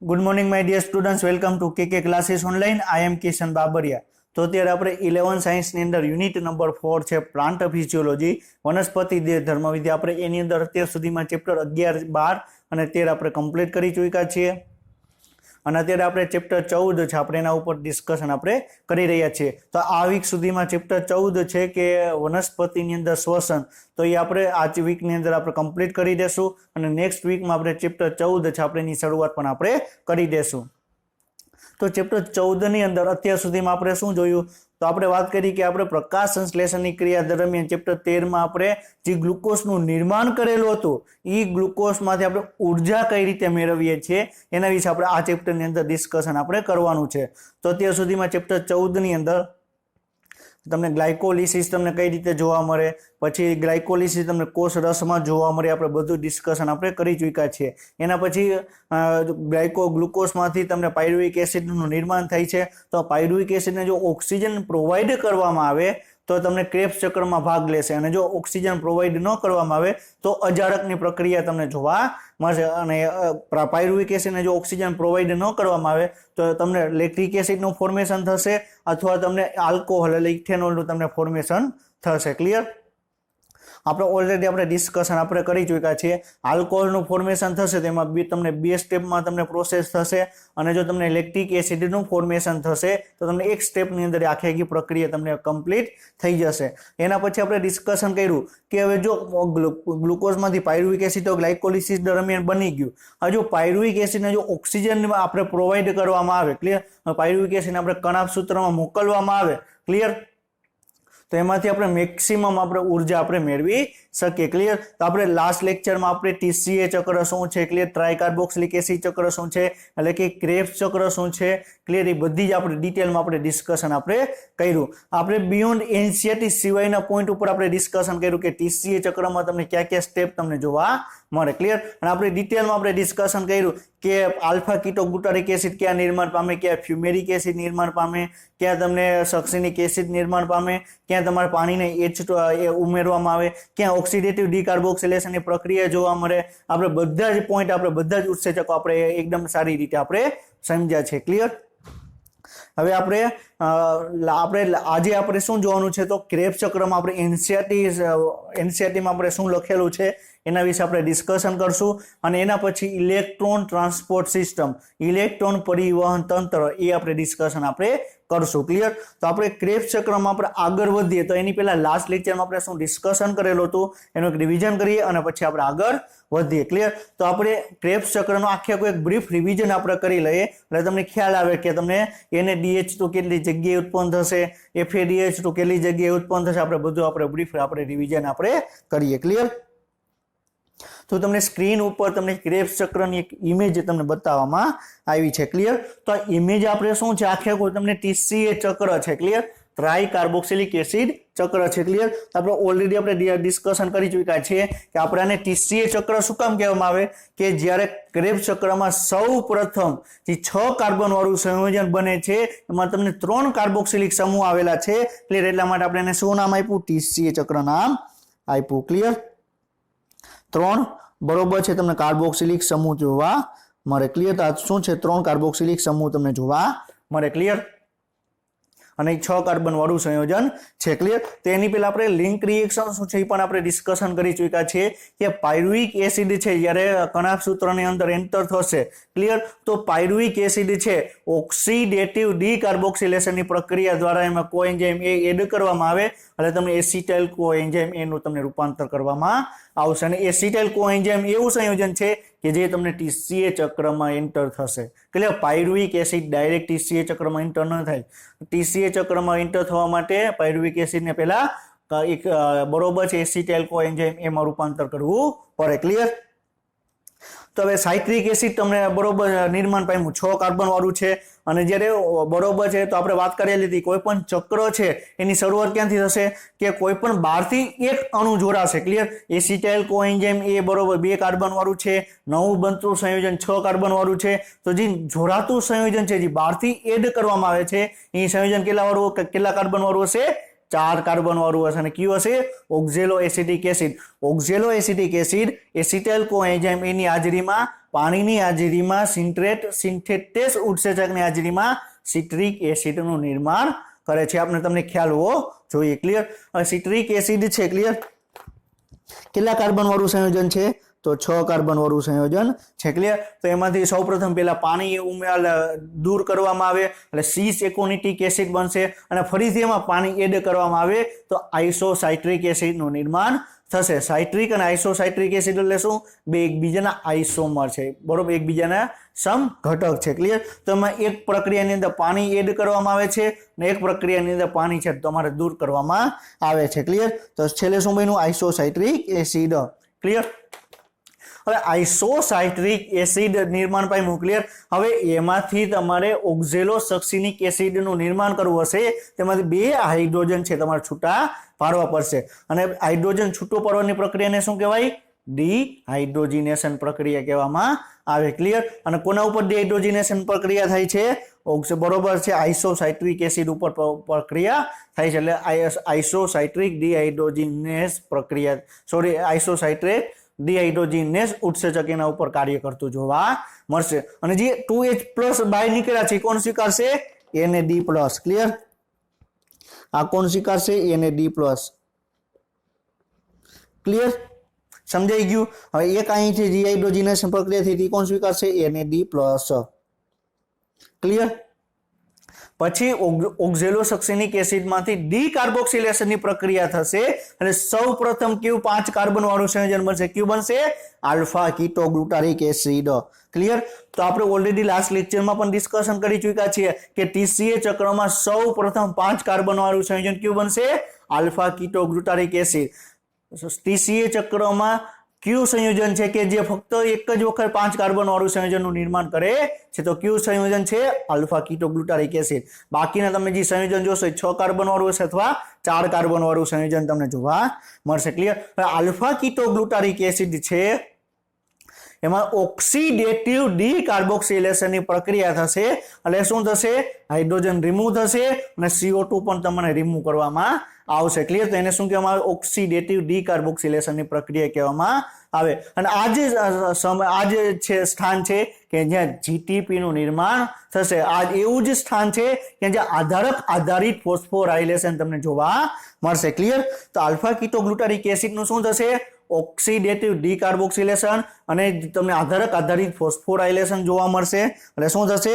Good morning my dear students, welcome to KK classes online. I am Kishan Babariya. તો અત્યારે આપણે 11 સાયન્સની અંદર યુનિટ નંબર 4 છે પ્લાન્ટ ફિઝિયોલોજી, વનસ્પતિ ધર્મવિદ્યા. આપણે એની અંદર અત્યાર સુધીમાં ચેપ્ટર 11, 12 અને 13 આપણે કમ્પ્લીટ કરી ચૂક્યા છીએ અને અત્યારે આપણે ચેપ્ટર 14 છે આપણે એના ઉપર ડિસ્કશન આપણે કરી રહ્યા છીએ. તો આ વીક સુધીમાં ચેપ્ટર 14 છે કે વનસ્પતિની અંદર શ્વસન, તો એ આપણે આ વીકની અંદર આપણે કમ્પ્લીટ કરી દેશું અને નેક્સ્ટ વીકમાં આપણે ચેપ્ટર 14 છે આપણે એની શરૂઆત પણ આપણે કરી દેશું. તો ચેપ્ટર 14 ની અંદર અત્યાર સુધીમાં આપણે શું જોયું? તો આપણે વાત કરી કે આપણે પ્રકાશ સંશ્લેષણની ક્રિયા દરમિયાન ચેપ્ટર 13 માં આપણે જે ગ્લુકોઝનું નિર્માણ કરેલું હતું એ ગ્લુકોઝમાંથી આપણે ઉર્જા કઈ રીતે મેળવીએ છીએ એના વિશે આપણે આ ચેપ્ટરની અંદર ડિસ્કશન આપણે કરવાનું છે. તો અત્યાર સુધીમાં ચેપ્ટર 14 ની અંદર તમને ગ્લાયકોલિસિસ તમને કઈ રીતે જોવા મળે, પછી ગ્લાયકોલિસિસ તમને કોષ રસમાં જોવા મળે, આપણે બધું ડિસ્કશન આપણે કરી ચૂક્યા છીએ. એના પછી ગ્લુકોઝમાંથી તમને પાયરુવિક એસિડનું નિર્માણ થાય છે. તો પાયરુવિક એસિડને જો ઓક્સિજન પ્રોવાઈડ કરવામાં આવે તો તમને ક્રેબ્સ ચક્રમાં ભાગ લેશે અને જો ઓક્સિજન પ્રોવાઈડ ન કરવામાં આવે તો અજારકની પ્રક્રિયા તમને જોવા મળશે. અને પાયરુવિક એસિડને જો ઓક્સિજન પ્રોવાઈડ ન કરવામાં આવે તો તમને લેક્ટિક એસિડનું ફોર્મેશન થશે અથવા તમને આલ્કોહોલ એટલે ઇથેનોલનું તમને ફોર્મેશન થશે. ક્લિયર? આપણે ઓલરેડી આપણે ડિસ્કશન આપણે કરી ચૂક્યા છીએ. આલ્કોહોલનું ફોર્મેશન થશે તેમાં તમને બે સ્ટેપમાં તમને પ્રોસેસ થશે અને જો તમને લેક્ટિક એસિડનું ફોર્મેશન થશે તો તમને એક સ્ટેપની અંદર આખી આખી પ્રક્રિયા તમને કમ્પ્લીટ થઈ જશે. એના પછી આપણે ડિસ્કશન કર્યું કે હવે જો ગ્લુકોઝમાંથી પાયરુવિક એસિડ તો ગ્લાયકોલિસિસ દરમિયાન બની ગયું. હજુ પાયરુવિક એસિડને જો ઓક્સિજન આપણે પ્રોવાઈડ કરવામાં આવે, ક્લિયર, પાયરુવિક એસિડને આપણે કણાભ સૂત્રમાં મોકલવામાં આવે, ક્લિયર, તો એમાંથી આપણે મેક્સિમમ આપણે ઉર્જા આપણે મેળવી શકીએ. ક્લિયર? તો આપણે લાસ્ટ લેક્ચરમાં આપણે TCA ચક્ર શું છે, ક્લિયર, ટ્રાયકાર્બોક્સિલિક એસિડ ચક્ર શું છે, એટલે કે ક્રેબ્સ ચક્ર શું છે, ક્લિયર, એ બધી જ આપણે ડિટેલમાં આપણે ડિસ્કશન આપણે કર્યું. આપણે બિયોન્ડ એનસીઈઆરટી સિવાયના પોઈન્ટ ઉપર આપણે ડિસ્કશન કર્યું કે TCA ચક્રમાં તમને કયા કયા સ્ટેપ તમને જોવા મળે. ક્લિયર? અને આપણે ડિટેલમાં આપણે ડિસ્કશન કર્યું કે આલ્ફા કીટોગ્લુટારિક એસિડ ક્યાં નિર્માણ પામે, ક્યાં ફ્યુમેરિક એસિડ નિર્માણ પામે, ક્યાં તમને સક્સિનિક એસિડ નિર્માણ પામે, ક્યાં તમારે પાણીને H2 ઉમેરવામાં આવે, ક્યાં ઓક્સિડેટિવ ડીકાર્બોક્સિલેશનની પ્રક્રિયા જોવા મળે. આપણે બધા જ પોઈન્ટ આપણે બધા જ ઉત્સેચકો આપણે એકદમ સારી રીતે આપણે સમજ્યા છે. ક્લિયર? હવે આપણે આજે આપણે શું જોવાનું છે? તો ક્રેબ્સ ચક્રમાં આપણે એનસીઈઆરટીમાં આપણે શું લખેલું છે એના વિશે આપણે ડિસ્કશન કરશું અને એના પછી ઇલેક્ટ્રોન ટ્રાન્સપોર્ટ સિસ્ટમ, ઇલેક્ટ્રોન પરિવહન તંત્ર, એ આપણે ડિસ્કશન આપણે કરશું. ક્લિયર? તો આપણે ક્રેબ્સ ચક્રમાં આપણે આગળ વધીએ તો એની પહેલા લાસ્ટ લેક્ચરમાં આપણે શું ડિસ્કશન કરેલું હતું એનું એક રિવિઝન કરીએ અને પછી આપણે આગળ વધીએ. ક્લિયર? તો આપણે ક્રેબ્સ ચક્રનો આખે એક બ્રીફ રિવિઝન આપણે કરી લઈએ એટલે તમને ખ્યાલ આવે કે તમને NADH2 કેટલી જગ્યાએ ઉત્પન્ન થશે, FADH2 કેટલી જગ્યાએ ઉત્પન્ન થશે, આપણે બધું આપણે બ્રીફ આપણે રિવિઝન આપણે કરીએ. ક્લિયર? તો તમને સ્ક્રીન ઉપર તમને ક્રેબ્સ ચક્રની એક ઇમેજ તમને બતાવવામાં આવી છે. ક્લિયર? તો આ ઇમેજ આપણે શું છે, આખે તમને TCA ચક્ર છે. ક્લિયર? ટ્રાયકાર્બોક્સિલિક એસિડ ચક્ર છે. ક્લિયર? આપણે ઓલરેડી આપણે ડિસ્કશન કરી ચૂક્યા છીએ કે આપણે આને TCA ચક્ર શું કામ કહેવામાં આવે કે જ્યારે ક્રેબ્સ ચક્રમાં સૌ પ્રથમ જે 6 કાર્બન વાળું સંયોજન બને છે એમાં તમને 3 કાર્બોક્સિલિક સમૂહ આવેલા છે. ક્લિયર? એટલા માટે આપણે એને શું નામ આપ્યું? TCA ચક્ર નામ આપ્યું. ક્લિયર? 3 બરોબર છે તમને કાર્બોક્સિલિક સમૂહ જોવા મળે. ક્લિયર? તો આ શું છે? 3 કાર્બોક્સિલિક સમૂહ તમને જોવા મળે. ક્લિયર? અને 6 કાર્બન વાળું સંયોજન છે. ક્લિયર? તો એની પહેલા આપણે લિંક રિએક્શન શું છે એ પણ આપણે ડિસ્કશન કરી ચૂક્યા છીએ કે પાયરુવિક એસિડ છે જ્યારે કણાભ સૂત્રની અંદર એન્ટર થશે, ક્લિયર, તો પાયરુવિક એસિડ છે ઓક્સિડેટિવ ડીકાર્બોક્સિલેશનની પ્રક્રિયા દ્વારા એમાં કોએન્ઝાઇમ A એડ કરવામાં આવે એટલે તમને એસિટાઇલ કોએન્ઝાઇમ A નું તમને રૂપાંતર કરવામાં આવશે અને એસિટાઇલ કોએન્ઝાઇમ એવું સંયોજન છે કે જે તમને TCA ચક્રમાં એન્ટર થશે. Clear? Pyruvic acid direct TCA ચક્રમાં એન્ટર ન થાય. TCA ચક્રમાં એન્ટર થવા માટે પાયરુવિક એસિડને પહેલા એક બરોબર છે એસિટાઇલ કોએન્ઝાઇમ એમાં રૂપાંતર કરવું પડે. ક્લિયર? તો હવે સાઇટ્રિક એસિડ તમને બરોબર નિર્માણ પામ્યું 6 કાર્બન વાળું છે અને જ્યારે બરોબર છે તો આપણે વાત કરી લીધી કોઈ પણ ચક્ર છે એની શરૂઆત ક્યાંથી થશે કે કોઈ પણ બહારથી એક અણુ જોડાશે. ક્લિયર? એસિટાઇલ કોએન્ઝાઇમ A બરોબર 2 કાર્બન વાળું છે, નવું બનતું સંયોજન 6 કાર્બન વાળું છે. તો જે જોડાતું સંયોજન છે જે બહારથી એડ કરવામાં આવે છે એ સંયોજન કેટલા કાર્બન વાળું હશે? 4 કાર્બન વાળું હશે અને કયું હશે? Oxaloacetic acid. Oxaloacetic acid acetyl coenzyme એની હાજરીમાં પાણીની હાજરીમાં સિન્થેટેસ ઉત્સેચકની હાજરીમાં સિટ્રિક એસિડનું નિર્માણ કરે છે. આપણે તમને ખ્યાલ હોવો જોઈએ. ક્લિયર. હવે સિટ્રિક એસિડ છે, ક્લિયર, કેટલા કાર્બન વાળું સંયોજન છે? તો 6 કાર્બન વાળું સંયોજન છે. ક્લિયર. તો એમાંથી સૌપ્રથમ પહેલા પાણી દૂર કરવામાં આવે એટલે સિસ એકોનિટિક એસિડ બનશે અને ફરીથી એમાં પાણી એડ કરવામાં આવે તો આઇસોસાઇટ્રિક એસિડનું નિર્માણ થશે. સાઇટ્રિક અને આઇસોસાઇટ્રિક એસિડ એટલે શું? બે એકબીજાના આઇસોમર છે, બરોબર, એકબીજાના સમઘટક છે. ક્લિયર. તો એમાં એક પ્રક્રિયાની અંદર પાણી એડ કરવામાં આવે છે અને એક પ્રક્રિયાની અંદર પાણી છે તમારે દૂર કરવામાં આવે છે. ક્લિયર. તો છેલ્લે શું બન્યું? આઇસોસાઇટ્રિક એસિડ. ક્લિયર. હવે આઇસોસાઇટ્રિક એસિડ નિર્માણ પામ્યું. ક્લિયર. હવે એમાંથી તમારે ઓક્ઝેલો સક્સિનિક એસિડનું નિર્માણ કરવું હશે. તેમાંથી 2 હાઇડ્રોજન છે તમારે છૂટા પાડવા પડશે અને હાઇડ્રોજન છૂટો પાડવાની પ્રક્રિયાને શું કહેવાય? ડિહાઇડ્રોજિનેશન પ્રક્રિયા કહેવામાં આવે. ક્લિયર. અને કોના ઉપર ડિહાઇડ્રોજિનેશન પ્રક્રિયા થાય છે? બરોબર છે, આઇસોસાઇટ્રિક એસિડ ઉપર પ્રક્રિયા થાય છે. એટલે આઇસોસાઇટ્રિક ડિહાઇડ્રોજિનેસ પ્રક્રિયા, સોરી, આઇસોસાઇટ્રેટ ડિહાઇડ્રોજિનેસ ઉત્સેચક એના ઉપર કાર્ય કરતું જોવા મળશે. અને જે 2H+ બાય નીકળ્યા છે કોણ સ્વીકારશે? NAD+. ક્લિયર. આ કોણ સ્વીકારશે? NAD+. ક્લિયર. સમજાઈ ગયું. હવે એક અહીંથી ડિહાઇડ્રોજિનેશન પ્રક્રિયા થઈ કોણ સ્વીકારશે? NAD+. ક્લિયર. પછી ઓક્ઝેલોસક્સિનિક એસિડમાંથી ડીકાર્બોક્સિલેશનની પ્રક્રિયા થશે અને સૌપ્રથમ કયું 5 કાર્બન વાળું સંયોજન બનશે? કયું બનશે? Alpha ketoglutaric acid. ક્લિયર. તો આપણે ઓલરેડી લાસ્ટ લેક્ચરમાં પણ ડિસ્કશન કરી ચૂક્યા છીએ કે TCA ચક્રમાં સૌપ્રથમ 5 કાર્બન વાળું સંયોજન કયું બનશે? Alpha ketoglutaric acid. TCA ચક્રમાં કયું સંયોજન છે કે જે ફક્ત એક જ વખત 5 કાર્બન વાળું સંયોજનનું નિર્માણ કરે છે? તો કયું સંયોજન છે? Alpha ketoglutaric acid. બાકીના તમે જે સંયોજન જોશો 6 કાર્બન વાળું હશે અથવા 4 કાર્બન વાળું સંયોજન તમને જોવા મળશે. ક્લિયર. આલ્ફા કીટોગ્લુટારિક એસિડ છે એમાં ઓક્સિડેટિવ ડીકાર્બોક્સિલેશનની પ્રક્રિયા થશે એટલે શું થશે? હાઇડ્રોજન રિમૂવ થશે અને CO2 પણ તમને રિમૂવ કરવામાં આવશે. ક્લિયર. તો એને શું કહેવામાં આવે? ઓક્સિડેટિવ ડીકાર્બોક્સિલેશનની પ્રક્રિયા કહેવામાં આવે. અને આ જે છે સ્થાન છે કે જ્યાં GTP નું નિર્માણ થશે. આ એવું જ સ્થાન છે કે જ્યાં આધારક આધારિત ફોસ્ફોરાયલેશન તમને જોવા મળશે. ક્લિયર. તો આલ્ફા કીટોગ્લુટારિક એસિડનું શું થશે? ઓક્સિડેટિવ ડીકાર્બોક્સિલેશન અને તમને આધારક આધારિત ફોસ્ફોરાયલેશન જોવા મળશે એટલે શું થશે?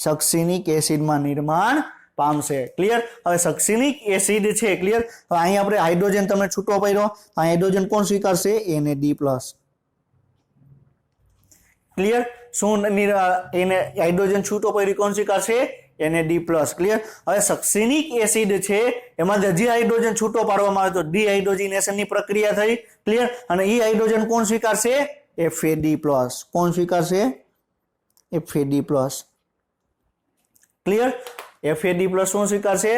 સક્સિનિક એસિડમાં નિર્માણ પામશે. ક્લિયર. હવે સક્સિનિક એસિડ છે. ક્લિયર. હવે અહીં આપણે હાઇડ્રોજન તમને છૂટો પડ્યો, હાઇડ્રોજન કોણ સ્વીકારશે? NAD+. ક્લિયર. શું એને હાઇડ્રોજન છૂટો પડ્યો કોણ સ્વીકારશે? NAD+. ક્લિયર. હવે સક્સિનિક એસિડ છે એમાં હજી હાઇડ્રોજન છૂટો પાડવામાં આવે તો ડિહાઇડ્રોજિનેશનની પ્રક્રિયા થઈ. ક્લિયર. અને એ હાઇડ્રોજન કોણ સ્વીકારશે? FAD+. કોણ સ્વીકારશે? FAD+. ક્લિયર. FAD+ શું સ્વીકારશે?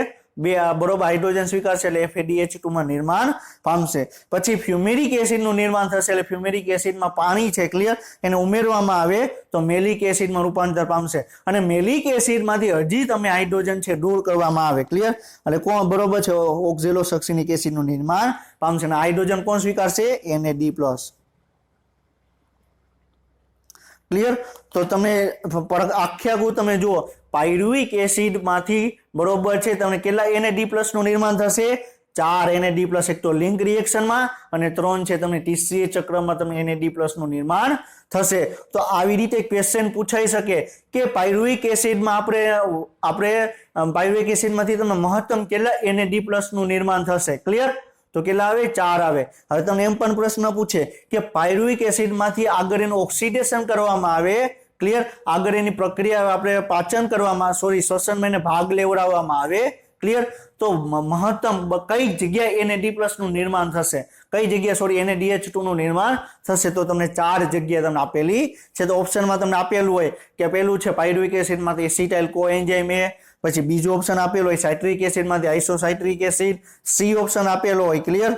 બરોબર, હાઇડ્રોજન સ્વીકારશે એટલે FADH2 માં નિર્માણ પામશે. પછી ફ્યુમેરિક એસિડનું નિર્માણ થશે એટલે ફ્યુમેરિક એસિડમાં પાણી છે. ક્લિયર. એને ઉમેરવામાં આવે તો મેલિક એસિડમાં રૂપાંતર પામશે અને મેલિક એસિડમાંથી હજી તમે હાઇડ્રોજન છે દૂર કરવામાં આવે. ક્લિયર. એટલે કોણ? બરોબર છે, ઓક્ઝેલોસક્સિનિક એસિડનું નિર્માણ પામશે અને હાઇડ્રોજન કોણ સ્વીકારશે? NAD+. ક્લિયર. તો તમે આખે આખું તમે જુઓ પાયરુવિક એસિડ માંથી બરોબર છે તમને કેટલા NAD+ નું નિર્માણ થશે? 4 NAD+. એક તો લિંક રિએક્શનમાં અને 3 છે તમને TCA ચક્રમાં તમે NAD+ નું નિર્માણ થશે. તો આવી રીતે ક્વેશ્ચન પૂછાઈ શકે કે પાયરુવિક એસિડમાં આપણે પાયરુવિક એસિડમાંથી તમને મહત્તમ કેટલા NAD+ નું નિર્માણ થશે? ક્લિયર. તો કેટલા આવે? 4 આવે. હવે તમને એમ પણ પ્રશ્ન પૂછે કે પાયરુવિક એસિડમાંથી આગળ એનું ઓક્સિડેશન કરવામાં આવે. ક્લિયર. આગળ એની પ્રક્રિયા આપણે પાચન કરવામાં શ્વસનમાં એને ભાગ લેવડાવવામાં આવે. ક્લિયર. તો મહત્તમ કઈ જગ્યાએ NAD+ નું નિર્માણ થશે? કઈ જગ્યાએ NADH2 નું નિર્માણ થશે? તો તમને 4 જગ્યા તમને આપેલી છે. તો ઓપ્શનમાં તમને આપેલું હોય કે પહેલું છે પાયરુવિક એસિડમાંથી એસિટાઇલ કોએન્ઝાઇમ A, પછી બીજો ઓપ્શન આપેલો હોય સાઇટ્રિક એસિડમાંથી આઇસોસાઇટ્રિક એસિડ, C ઓપ્શન આપેલો હોય. ક્લિયર.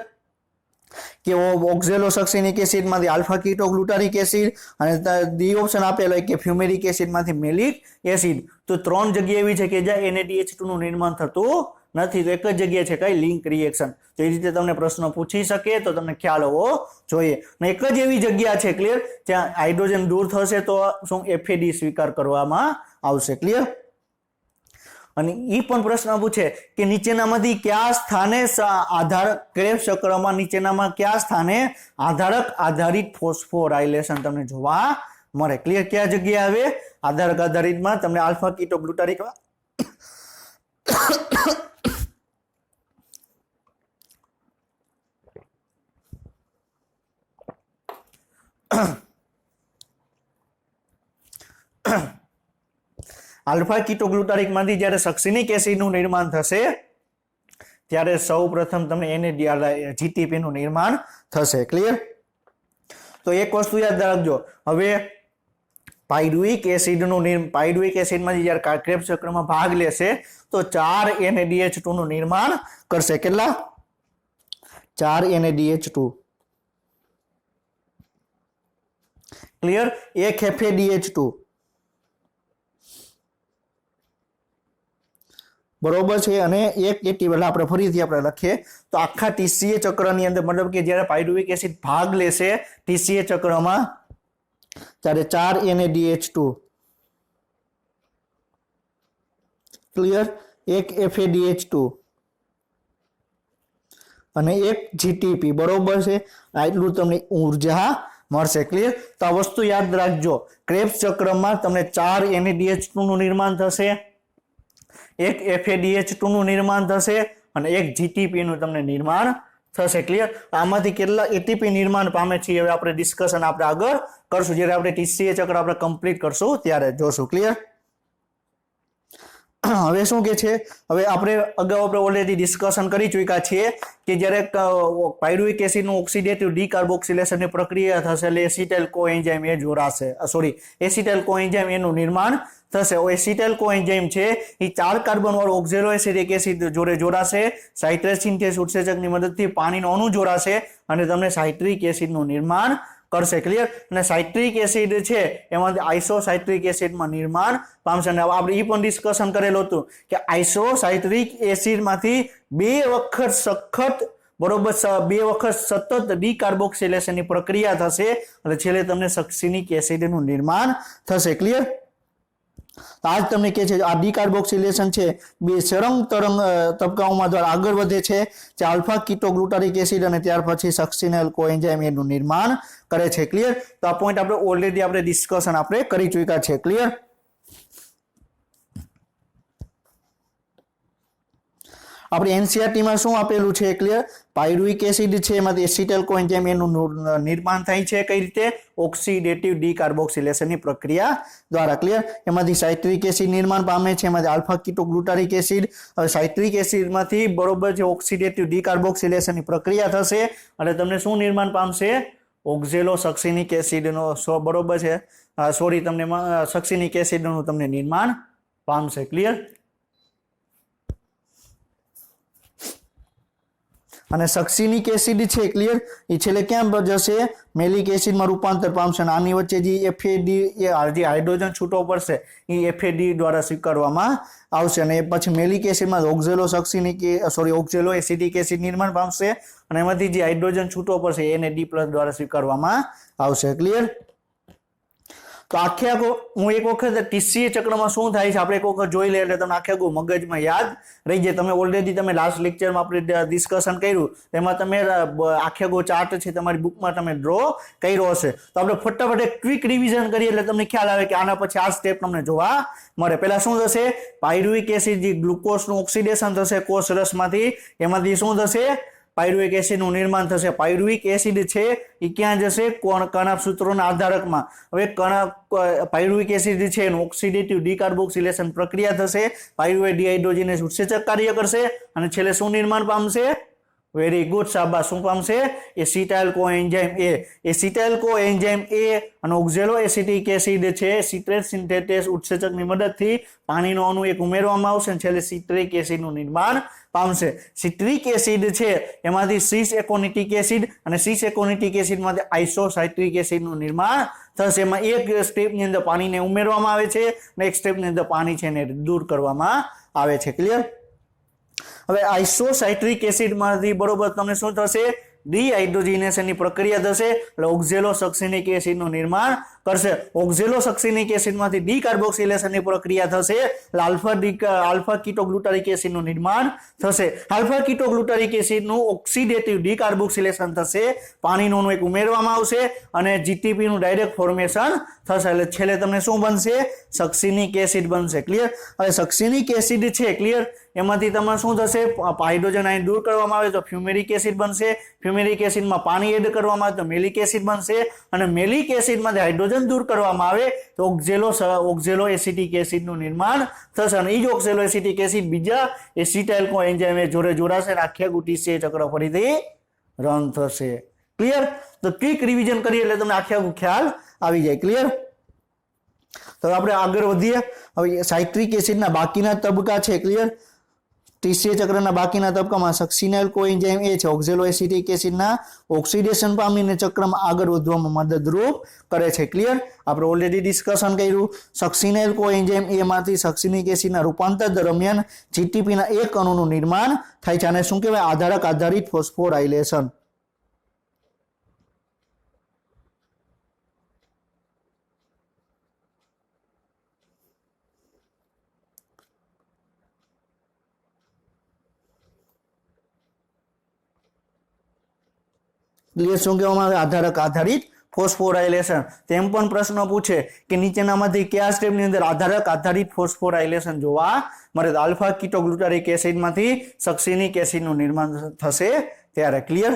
કે ઓક્ઝેલોસક્સિનિક એસિડમાંથી આલ્ફા કીટોગ્લુટારિક એસિડ અને D ઓપ્શન આપેલો હોય કે ફ્યુમેરિક એસિડમાંથી મેલિક એસિડ. તો 3 જગ્યા એવી છે કે જ્યાં NADH2 નું નિર્માણ થતું નથી, તો એક જ જગ્યાએ છે કઈ લિંક રિએક્શન. તો એ રીતે તમને પ્રશ્ન પૂછી શકે તો તમને ખ્યાલ હોવો જોઈએ. અને એક જ એવી જગ્યા છે ક્લિયર જ્યાં હાઇડ્રોજન દૂર થશે તો શું FAD સ્વીકાર કરવામાં આવશે. ક્લિયર. અને એ પણ પ્રશ્ન પૂછે કે નીચેનામાંથી કયા સ્થાને આધારક ક્રેબ્સ ચક્રમાં નીચેનામાં કયા સ્થાને આધારક આધારિત ફોસ્ફોરાયલેશન તમને જોવા મળે. ક્લિયર. કયા જગ્યાએ આવે આધારક આધારિતમાં તમને આલ્ફા કીટોગ્લુટારિક આલ્ફા કીટોગ્લુટારિક માંથી જ્યારે સક્સિનિક એસિડ નું નિર્માણ થશે ત્યારે સૌ પ્રથમ તમને GTP નું નિર્માણ થશે. ક્લિયર. તો એક વસ્તુ યાદ રાખજો, હવે પાયરુવિક એસિડનું પાયરુવિક એસિડમાંથી જ્યારે ક્રેબ્સ ચક્રમાં ભાગ લેશે તો 4 NaDH2 નું નિર્માણ કરશે. કેટલા? 4 NaDH2. ક્લિયર. એક FADH2. બરોબર છે. અને એક એટીવ આપણે ફરીથી આપણે લખીએ તો આખા TCA ચક્રની અંદર મતલબ કે જ્યારે પાયરુવિક એસિડ ભાગ લેશે TCA ચક્રમાં ત્યારે 4 NaDH2. ક્લિયર. એક FADH2 અને એક GTP. બરોબર છે. આટલું તમને ઉર્જા મળશે. ક્લિયર. તો આ વસ્તુ યાદ રાખજો, ક્રેબ્સ ચક્રમાં તમને 4 NaDH2 નું નિર્માણ થશે, એક FADH2 નું નિર્માણ થશે અને એક GTP નું તમને નિર્માણ થશે. ક્લિયર. આમાંથી કેટલા ATP નિર્માણ પામે છે હવે આપણે ડિસ્કશન આપણે આગળ કરશું, જ્યારે આપણે TCA ચક્ર આપણે કમ્પ્લીટ કરશું ત્યારે જોશું. ક્લિયર. હવે શું કે છે, હવે આપણે અગાઉ આપણે ઓલરેડી ડિસ્કશન કરી ચૂક્યા છીએ કે જ્યારે પાયરુવિક એસિડનું ઓક્સિડેટિવ ડીકાર્બોક્સિલેશનની પ્રક્રિયા થશે એટલે એસિટાઇલ કોએન્ઝાઇમ એ જોડાશે, એસિટાઇલ કોએન્ઝાઇમ એનું નિર્માણ થશે. એસિટાઇલ કોએન્ઝાઇમ છે એ 4 કાર્બન વાળું ઓક્ઝેલોએસિડિક એસિડ જોડે જોડાશે, સાઇટ્રેસ સિન્થેસ ઉત્સેચકની મદદથી પાણીનો અણુ જોડાશે અને તમને સાઇટ્રિક એસિડનું નિર્માણ કરશે. ક્લિયર. અને સાઇટ્રિક એસિડ છે એમાંથી આઇસોસાઇટ્રિક એસિડમાં નિર્માણ પામશે. અને આપણે એ પણ ડિસ્કશન કરેલું હતું કે આઇસોસાઇટ્રિક એસિડમાંથી 2 વખત સખત બરોબર 2 વખત સતત ડીકાર્બોક્સિલેશનની પ્રક્રિયા થશે અને છેલ્લે તમને સક્સિનિક એસિડનું નિર્માણ થશે. ક્લિયર. આજ તમને કહે છે આ ડીકાર્બોક્સિલેશન છે બે સળંગ તરંગ તબક્કાઓમાં દ્વારા આગળ વધે છે જે આલ્ફા કીટોગ્લુટારિક એસિડ અને ત્યાર પછી સક્સિનલ કોએન્ઝાઇમ એનું નિર્માણ કરે છે. ક્લિયર. તો આ પોઈન્ટ આપણે ઓલરેડી આપણે ડિસ્કશન આપણે કરી ચૂક્યા છે. ક્લિયર. આપણે NCERT માં શું આપેલું છે? ક્લિયર. પાયરુવિક એસિડ છે એમાંથી એસિટાઇલ કોએન્ઝાઇમ એનું નિર્માણ થાય છે કઈ રીતે? ઓક્સિડેટિવ ડીકાર્બોક્સિલેશનની પ્રક્રિયા દ્વારા. ક્લિયર. એમાંથી સાઇટ્રિક એસિડ નિર્માણ પામે છે, એમાંથી આલ્ફા કીટોગ્લુટારિક એસિડ. હવે સાઇટ્રિક એસિડમાંથી બરોબર છે ઓક્સિડેટિવ ડીકાર્બોક્સિલેશનની પ્રક્રિયા થશે અને તમને શું નિર્માણ પામશે? ઓક્ઝેલો સક્સિનિક એસિડનો બરોબર છે તમને સક્સિનિક એસિડનું તમને નિર્માણ પામશે. ક્લિયર. અને સક્સિનિક એસિડ છે ક્લિયર એ છેલ્લે ક્યાં જશે? મેલિક એસિડમાં રૂપાંતર પામશે અને આની વચ્ચે જે FAD જે હાઇડ્રોજન છૂટો પડશે એ FAD દ્વારા સ્વીકારવામાં આવશે અને પછી મેલિક એસિડમાં ઓક્ઝેલો એસિડિક એસિડ નિર્માણ પામશે અને એમાંથી જે હાઇડ્રોજન છૂટો પડશે એને D+ દ્વારા સ્વીકારવામાં આવશે. ક્લિયર. તો આખે આખો હું એક વખત TCA ચક્રમાં શું થાય છે આપણે એક વખત જોઈ લે એટલે તમને આખે આખું મગજમાં યાદ રહી જાય. તમે ઓલરેડી તમે લાસ્ટ લેક્ચરમાં આપણે ડિસ્કશન કર્યું એમાં તમે આખે આખો ચાર્ટ છે તમારી બુકમાં તમે ડ્રો કર્યો હશે. તો આપણે ફટાફટ એક ક્વિક રિવિઝન કરીએ એટલે તમને ખ્યાલ આવે કે આના પછી આ સ્ટેપ તમને જોવા મળે. પહેલા શું થશે? પાયરુવિક એસિડ જે ગ્લુકોઝનું ઓક્સિડેશન થશે કોષ રસમાંથી, એમાંથી શું થશે? પાયરુવિક એસિડનું નિર્માણ થશે. પાયરુવિક એસિડ છે એ ક્યાં જશે? કણાભ સૂત્રોના આધારકમાં. હવે પાયરુવિક એસિડ છે એનું ઓક્સિડેટિવ ડીકાર્બોક્સિલેશન પ્રક્રિયા થશે, પાયરુવેટ ડિહાઇડ્રોજિનેઝ ઉત્સેચક કાર્ય કરશે અને છેલ્લે શું નિર્માણ પામશે? વેરી ગુડ, શાબાશ. શું પામશે? એસિટાઇલ કોએન્ઝાઇમ એ. એસિટાઇલ કોએન્ઝાઇમ એ અને ઓક્ઝેલો એસિટિક એસિડ છે સિટ્રેસ સિન્થેટેસ ઉત્સેચકની મદદથી પાણીનો અણુ એક ઉમેરવામાં આવશે અને છેલ્લે સિટ્રિક એસિડનું નિર્માણ પામશે. સિટ્રિક એસિડ છે એમાંથી સિસ એકોનિટિક એસિડ અને સિસ એકોનિટિક એસિડમાંથી આઇસોસાઇટ્રિક એસિડનું નિર્માણ થશે. એમાં એક સ્ટેપની અંદર પાણીને ઉમેરવામાં આવે છે અને એક સ્ટેપની અંદર પાણી છે એને દૂર કરવામાં આવે છે. ક્લિયર. હવે આઇસોસાઇટ્રિક એસિડમાંથી બરોબર તમને શું થશે, ડીહાઇડ્રોજિનેશનની પ્રક્રિયા થશે એટલે ઓક્ઝેલો સક્સિનિક એસિડનું નિર્માણ કરશે. ઓક્ઝેલો સક્સિનિક એસિડમાંથી ડીકાર્બોક્સિલેશનની પ્રક્રિયા થશે એટલે આલ્ફા કીટોગ્લુટારિક એસિડનું નિર્માણ થશે. આલ્ફા કીટોગ્લુટારિક એસિડનું ઓક્સિડેટિવ ડીકાર્બોક્સિલેશન થશે, પાણીનું અણુ એક ઉમેરવામાં આવશે અને જીટીપીનું ડાયરેક્ટ ફોર્મેશન થશે એટલે છેલ્લે તમને શું બનશે, સક્સિનિક એસિડ બનશે. ક્લિયર. હવે સક્સિનિક એસિડ છે ક્લિયર, એમાંથી તમારે શું થશે, હાઇડ્રોજન આયન દૂર કરવામાં આવે તો ફ્યુમેરિક એસિડ બનશે, ફ્યુમેરિક એસિડમાં પાણી એડ કરવામાં આવે તો મેલિક એસિડ બનશે અને મેલિક એસિડમાંથી હાઇડ્રોજન દૂર કરવામાં આવે તો ઓક્ઝેલો એસિટિક એસિડનું નિર્માણ થશે અને એ જ ઓક્ઝેલો એસિટિક એસિડ બીજા એસિટાઇલ કો એન્ઝાઇમ જોડે જોડાશે અને આખી ટીસીએ ચક્ર ફરીથી રન થશે. ક્લિયર. તો ક્વિક રિવિઝન કરીએ એટલે તમને આખી ખ્યાલ આવી જાય. ક્લિયર. તો આપણે આગળ વધીએ. હવે સાઇટ્રિક એસિડના બાકીના તબક્કા છે. ક્લિયર. ટીસીએ ચક્રના બાકીના તબક્કામાં સક્સિનાઇલ કોએન્ઝાઇમ એ છે ઓક્ઝેલો એસિટિક એસિડના ઓક્સિડેશન પામીને ચક્રમાં આગળ વધવામાં મદદરૂપ કરે છે. ક્લિયર. આપણે ઓલરેડી ડિસ્કશન કર્યું. સક્સિનાઇલ કોએન્ઝાઇમ એ માંથી સક્સિનિક એસિડના રૂપાંતર દરમિયાન જીટીપીના એક અણુનું નિર્માણ થાય છે અને શું કહેવાય, આધારક આધારિત ફોસ્ફોરાયલેશન. શું કહેવામાં આવે, આધારક આધારિત ફોસ્ફોરાયલેશન. તેમ પણ પ્રશ્ન પૂછે કે નીચેનામાંથી કયા સ્ટેપની અંદર આધારક આધારિત ફોસ્ફોરાયલેશન જોવા મળે તો આલ્ફા કીટોગ્લુટારિક એસિડમાંથી સક્સિનિક એસિડનું નિર્માણ થશે ત્યારે. ક્લિયર.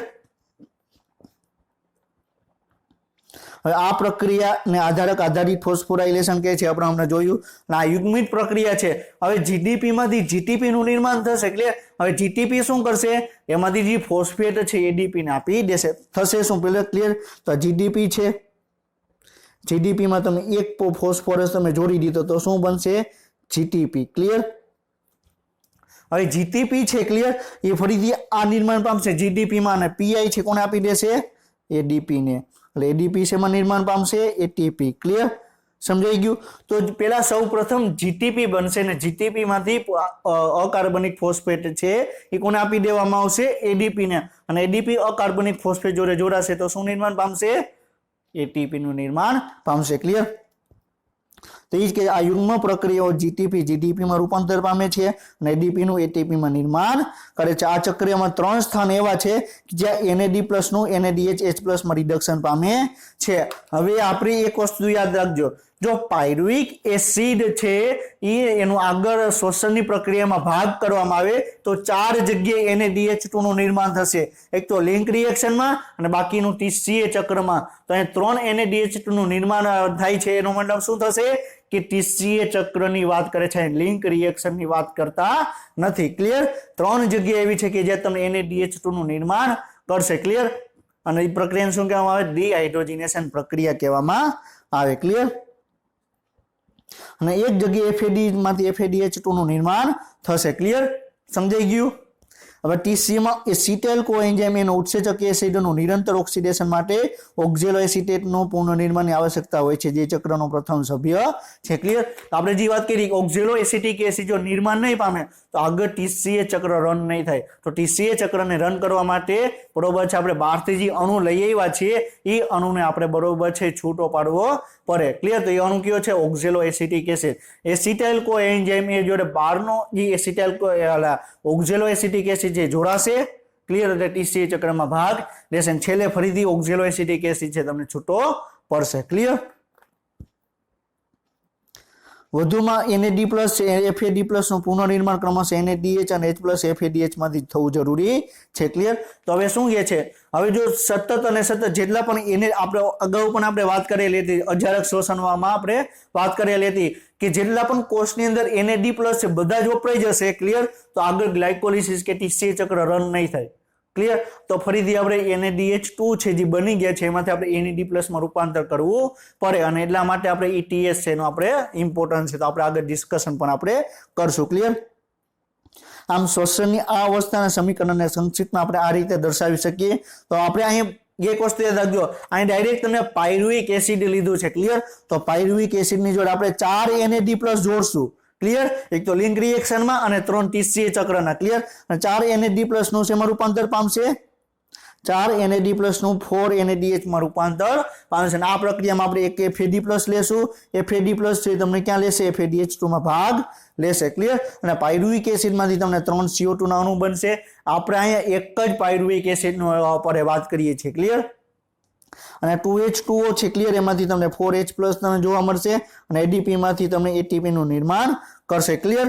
હવે આ પ્રક્રિયાને આધારક આધારિત ફોસ્ફોરાયલેશન કહે છે, આપણે હમણાં જોયું. આ યુગ્મિત પ્રક્રિયા છે. હવે જીડીપીમાંથી જીટીપીનું નિર્માણ થશે. ક્લિયર. હવે જીટીપી શું કરશે, એમાંથી જે ફોસ્ફેટ છે એડીપી ને આપી દેશે. થશે શું પેલા. ક્લિયર. તો જીડીપી છે, જીડીપીમાં તમે એક ફોસ્ફરસ તમે જોડી દીધો તો શું બનશે, જીટીપી. ક્લિયર. હવે જીટીપી છે ક્લિયર, એ ફરીથી આ નિર્માણ પામશે જીડીપીમાં અને પીઆઈ છે કોને આપી દેશે, એડીપી ને. એટલે એડીપી શેમાં નિર્માણ પામશે, એટીપી. ક્લિયર. સમજાઈ ગયું. તો પેલા સૌ પ્રથમ જીટીપી બનશે ને જીટીપી માંથી અકાર્બનિક ફોસ્ફેટ છે એ કોને આપી દેવામાં આવશે, એડીપી ને. અને એડીપી અકાર્બનિક ફોસ્ફેટ જોડે જોડાશે તો શું નિર્માણ પામશે, એટીપી નું નિર્માણ પામશે. ક્લિયર. તો એ જ કે આ યુગ્મ પ્રક્રિયાઓ જીટીપી જીડીપીમાં રૂપાંતર પામે છે અને એડીપીનું એટીપીમાં નિર્માણ કરે છે. આ ચક્રમાં 3 સ્થાન એવા છે જ્યાં એનએડી પ્લસનું એનએડીએચ એચ પ્લસમાં રિડક્શન પામે છે. હવે આપણે એક વસ્તુ યાદ રાખજો, જો પાયરુવિક એસિડ છે એ એનું આગળ શ્વસનની પ્રક્રિયામાં ભાગ કરવામાં આવે તો 4 જગ્યાએ NaDH2 નું નિર્માણ થશે. એક તો લિંક રિએક્શનમાં અને બાકીનું ટીસીએ ચક્રમાં. તો અહીં 3 NaDH2 નું નિર્માણ થાય છે એનો મતલબ શું થશે કે ટીસીએ ચક્રની વાત કરે છે, લિંક રિએક્શનની વાત કરતા નથી. ક્લિયર. 3 જગ્યા એવી છે કે જ્યાં તમે NaDH2 નું નિર્માણ કરશે. ક્લિયર. અને એ પ્રક્રિયાને શું કહેવામાં આવે, ડીહાઇડ્રોજિનેશન પ્રક્રિયા કહેવામાં આવે. ક્લિયર. અને એક જગ્યાએ FAD માંથી FADH2 નું નિર્માણ થશે. ક્લિયર. સમજાઈ ગયું. હવે ટીસીમાં એસિટાઇલ કોએન્ઝાઇમ એનો ઉત્સેચક એસિડનું નિરંતર ઓક્સિડેશન માટે ઓક્ઝેલો એસિટેટનું પુનર્નિર્માણની આવશ્યકતા હોય છે, જે ચક્રનો પ્રથમ સભ્ય છે. ક્લિયર. આપણે જે વાત કરી ઓક્ઝેલો એસિટિક એસિડ જો નિર્માણ નહીં પામે તો આગળ ટીસીએ ચક્ર રન નહીં થાય. તો ટીસીએ ચક્રને રન કરવા માટે બરોબર છે આપણે બહારથી જે અણુ લઈ આવ્યા છીએ એ અણુને આપણે બરોબર છે છૂટો પાડવો પડે. ક્લિયર. તો એ અણુ કયો છે, ઓક્ઝેલો એસિટિક એસિડ. એસિટાઇલ કોએન્ઝાઇમ એ જોડે બહારનો જે એસિટાઇલ ઓક્ઝેલો એસિટિક એસિડ જે જોડાશે. ક્લિયર. એટલે ટીસીએ ચક્રમાં ભાગ લેશે. છેલ્લે ફરીથી ઓક્ઝેલો એસિટિક એસિડ છે તમને છૂટો પડશે. ક્લિયર. વધુમાં NAD+ FAD+ નું પુનર્નિર્માણ ક્રમશઃ NADH અને H+ FADH માંથી થવું જરૂરી છે. ક્લિયર. તો હવે શું કહે છે, હવે જો સતત અને સતત જેટલા પણ આપણે અગાઉ પણ આપણે વાત કરેલી હતી, અજારક શોષણમાં આપણે વાત કરેલી હતી કે જેટલા પણ કોષની અંદર NAD+ છે બધા જ વપરાઈ જશે. ક્લિયર. તો આગળ ગ્લાયકોલિસિસ કે ટીસીએ ચક્ર રન નહીં થાય. ક્લિયર. તો ફરીથી આપણે NADH2 છે જે બની ગયા છે એમાંથી આપણે NAD+ માં રૂપાંતર કરવું પડે અને એટલા માટે આપણે ETS છે એનો આપણે ઇમ્પોર્ટન્સ છે. તો આપણે આગળ ડિસ્કશન પણ આપણે કરશું. ક્લિયર. આમ શ્વસનની આ અવસ્થાના સમીકરણને સંક્ષિપ્તમાં આપણે આ રીતે દર્શાવી શકીએ. તો આપણે અહીં એક વસ્તુ યાદ રાખજો, અહીં ડાયરેક્ટ તમે પાયરુવિક એસિડ લીધું છે. ક્લિયર. તો પાયરુવિક એસિડની જોડે આપણે 4 NAD+ જોડશું. ક્લિયર, એક તો લિંક રિએક્શનમાં અને 3 TCA ચક્રના, ક્લિયર, અને 4 NAD+ નું શેમાં રૂપાંતર પામશે, 4 NAD+ નું 4 NADH માં રૂપાંતર પામશે, અને આ પ્રક્રિયામાં આપણે એક FAD+ લેશું, FAD+ છે તમને ક્યાં લેશે, FADH2 માં ભાગ લેશે, ક્લિયર, અને પાયરુવિક એસિડમાંથી તમને 3 CO2 ના અણુ બનશે. આપણે અહીંયા એક જ પાયરુવિક એસિડનો પર વાત કરીએ છીએ, ક્લિયર, અને 2H2O છે, ક્લિયર, એમાંથી તમને 4H+ તમને જોવા મળશે, અને ADP માંથી તમને ATP નું નિર્માણ કરશે, ક્લિયર,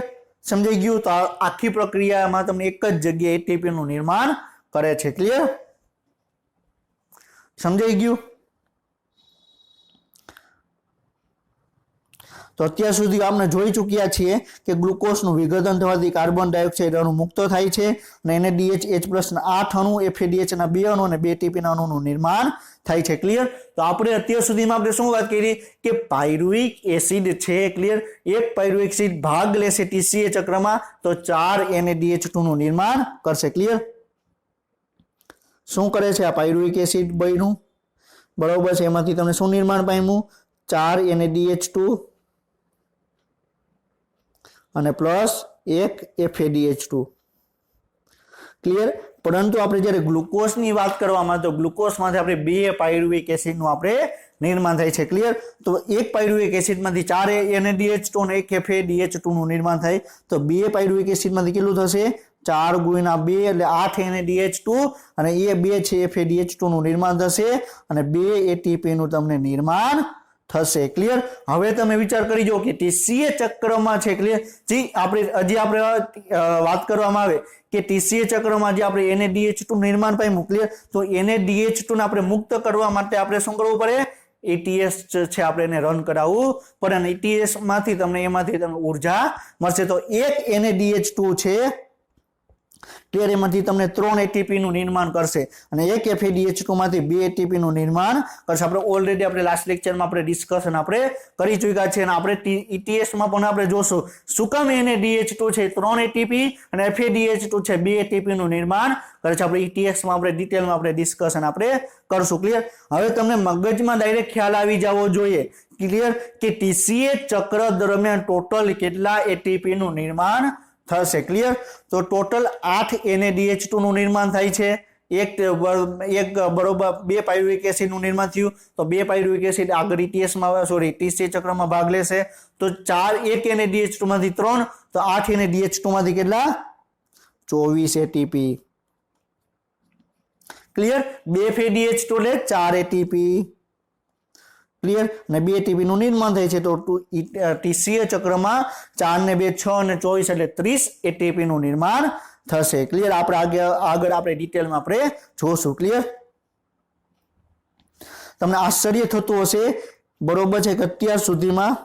સમજાઈ ગયું. તો આખી પ્રક્રિયામાં તમને એક જ જગ્યાએ ATP નું નિર્માણ કરે છે, ક્લિયર, સમજાઈ ગયું. તો અત્યાર સુધી આપણે જોઈ ચૂક્યા છીએ કે ગ્લુકોઝનું વિઘટન થવાથી કાર્બન ડાયોક્સાઇડ અણુ મુક્ત થાય છે, અને NADH H+ ના 8 અણુ, FADH ના 2 અણુ અને 2 ATP ના અણુનું નિર્માણ થાય છે, ક્લિયર. તો આપણે અત્યાર સુધીમાં આપણે શું વાત કરી કે પાયરુવિક એસિડ છે, ક્લિયર, એક પાયરુવિક એસિડ ભાગ લેશે TCA ચક્રમાં તો 4 NADH2 નું નિર્માણ કરશે, ક્લિયર. શું કરે છે આ પાયરુવિક એસિડ બન્યું, બરોબર છે, એમાંથી તમને શું નિર્માણ પામ્યું, 4 NADH2 અને પ્લસ 1 FADH2, ક્લિયર. પરંતુ આપણે જ્યારે ગ્લુકોઝની વાત કરવામાં તો ગ્લુકોઝમાંથી આપણે 2 પાયરુવિક એસિડનું આપણે નિર્માણ થાય છે, ક્લિયર. તો એક પાયરુવિક એસિડમાંથી 4 NADH2 અને 1 FADH2 નું નિર્માણ થાય તો 2 પાયરુવિક એસિડમાંથી કેટલું થશે, 4 × 2 એટલે 8 NADH2 અને એ 2 છે FADH2 નું નિર્માણ થશે, અને 2 ATP નું તમને નિર્માણ થશે, ક્લિયર. હવે તમે વિચાર કરી જો કે TCA ચક્રમાં છે, ક્લિયર, હજી આપણે વાત કરવામાં આવે કે TCA ચક્રમાં જે આપણે NADH2 નિર્માણ પામ્યું, ક્લિયર, તો NADH2 ને આપણે મુક્ત કરવા માટે આપણે શું કરવું પડે, ETS છે આપણે એને રન કરાવવું પડે, અને ETS માંથી તમને ઉર્જા મળશે. તો એક NADH2 છે, ક્લિયર, એમાંથી તમને 3 ATP નું નિર્માણ કરશે, અને એક FADH2 માંથી 2 ATP નું નિર્માણ કરશે. આપણે ઓલરેડી આપણે લાસ્ટ લેક્ચરમાં આપણે ડિસ્કશન આપણે કરી ચૂક્યા છે, અને આપણે ETS માં પણ આપણે જોશું શું કામ NADH2 છે 3 ATP અને FADH2 છે 2 ATP નું નિર્માણ કરે છે. આપણે ETS માં આપણે ડિટેલમાં આપણે ડિસ્કશન આપણે કરશું, ક્લિયર. હવે તમને મગજમાં ડાયરેક્ટ ખ્યાલ આવી જવો જોઈએ, ક્લિયર, કે TCA ચક્ર દરમિયાન ટોટલ કેટલા ATP નું નિર્માણ થશે, ક્લિયર. તો ટોટલ 8 NADH2 નું નિર્માણ થાય છે, એક બરોબર 2 પાયરુવિક એસિડ નું નિર્માણ થયું તો 2 પાયરુવિક એસિડ આગળ TCA ચક્રમાં ભાગ લેશે તો 1 NADH2 માંથી 3 તો 8 NADH2 માંથી કેટલા, 24 ATP, ક્લિયર. 2 FADH2 એટલે 4 ATP, ક્લિયર, અને 2 ATP નું નિર્માણ થાય છે તો TCA ચક્રમાં 4 ને 2 6 અને 24 એટલે 30 ATP નું નિર્માણ થશે, ક્લિયર. આપણે આગળ આપણે ડિટેલમાં આપણે જોશું, ક્લિયર. તમને આશ્ચર્ય થતું હશે, બરોબર છે, કે અત્યાર સુધીમાં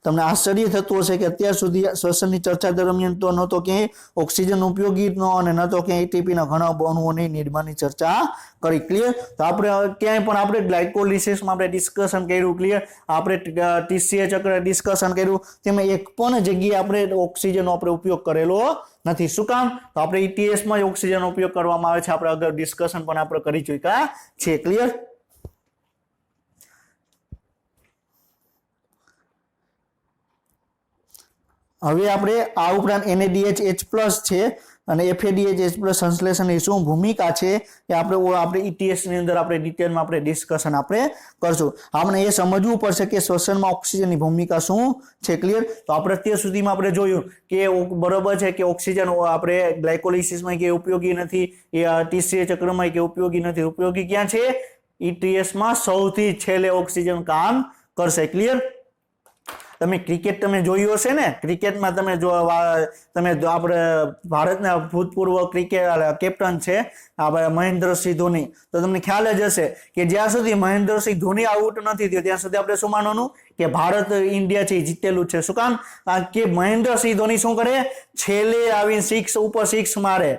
તમને આશ્ચર્ય થતું હશે કે અત્યાર સુધી શ્વસનની ચર્ચા દરમિયાન તો ન તો ક્યાંય ઓક્સિજન ઉપયોગી ન અને ન તો ક્યાંય એટીપીના ઘણા અણુઓની નિર્માણની ચર્ચા કરી, ક્લિયર. તો આપણે ક્યાંય પણ આપણે ગ્લાયકોલિસિસમાં આપણે ડિસ્કશન કર્યું, ક્લિયર. આપણે TCA ચક્ર ડિસ્કશન કર્યું, તેમાં એક પણ જગ્યાએ આપણે ઓક્સિજનનો આપણે ઉપયોગ કરેલો નથી. શું કામ? તો આપણે ETSમાં જ ઓક્સિજનનો ઉપયોગ કરવામાં આવે છે. આપણે અગાઉ ડિસ્કશન પણ આપણે કરી ચૂક્યા છે, ક્લિયર. હવે આપણે આ ઉપરાંત NADH+ છે અને FADH+ સંશ્લેષણની શું ભૂમિકા છે એ આપણે ETS ની અંદર આપણે ડિટેલમાં આપણે ડિસ્કશન આપણે કરશું. આપણે એ સમજવું પડશે કે શ્વસનમાં ઓક્સિજનની ભૂમિકા શું છે, ક્લિયર. તો આપણે અત્યાર સુધીમાં આપણે જોયું કે બરોબર છે કે ઓક્સિજન આપણે ગ્લાયકોલિસિસમાં કે ઉપયોગી નથી, એ TCA ચક્રમાં કે ઉપયોગી નથી. ઉપયોગી ક્યાં છે? ETSમાં સૌથી છેલ્લે ઓક્સિજન કામ કરશે, ક્લિયર. તમે ક્રિકેટ તમે જોયું હશે ને, ક્રિકેટમાં તમે આપણે ભારતના ભૂતપૂર્વ કેપ્ટન છે આપણે મહેન્દ્રસિંહ ધોની, તો તમને ખ્યાલ જ હશે કે જ્યાં સુધી મહેન્દ્રસિંહ ધોની આઉટ નથી થયો ત્યાં સુધી આપણે શું માનવાનું કે ભારત ઇન્ડિયા છે જીતેલું છે. શું કામ? કે મહેન્દ્રસિંહ ધોની શું કરે, છેલ્લે આવીને 6 ઉપર 6 મારે,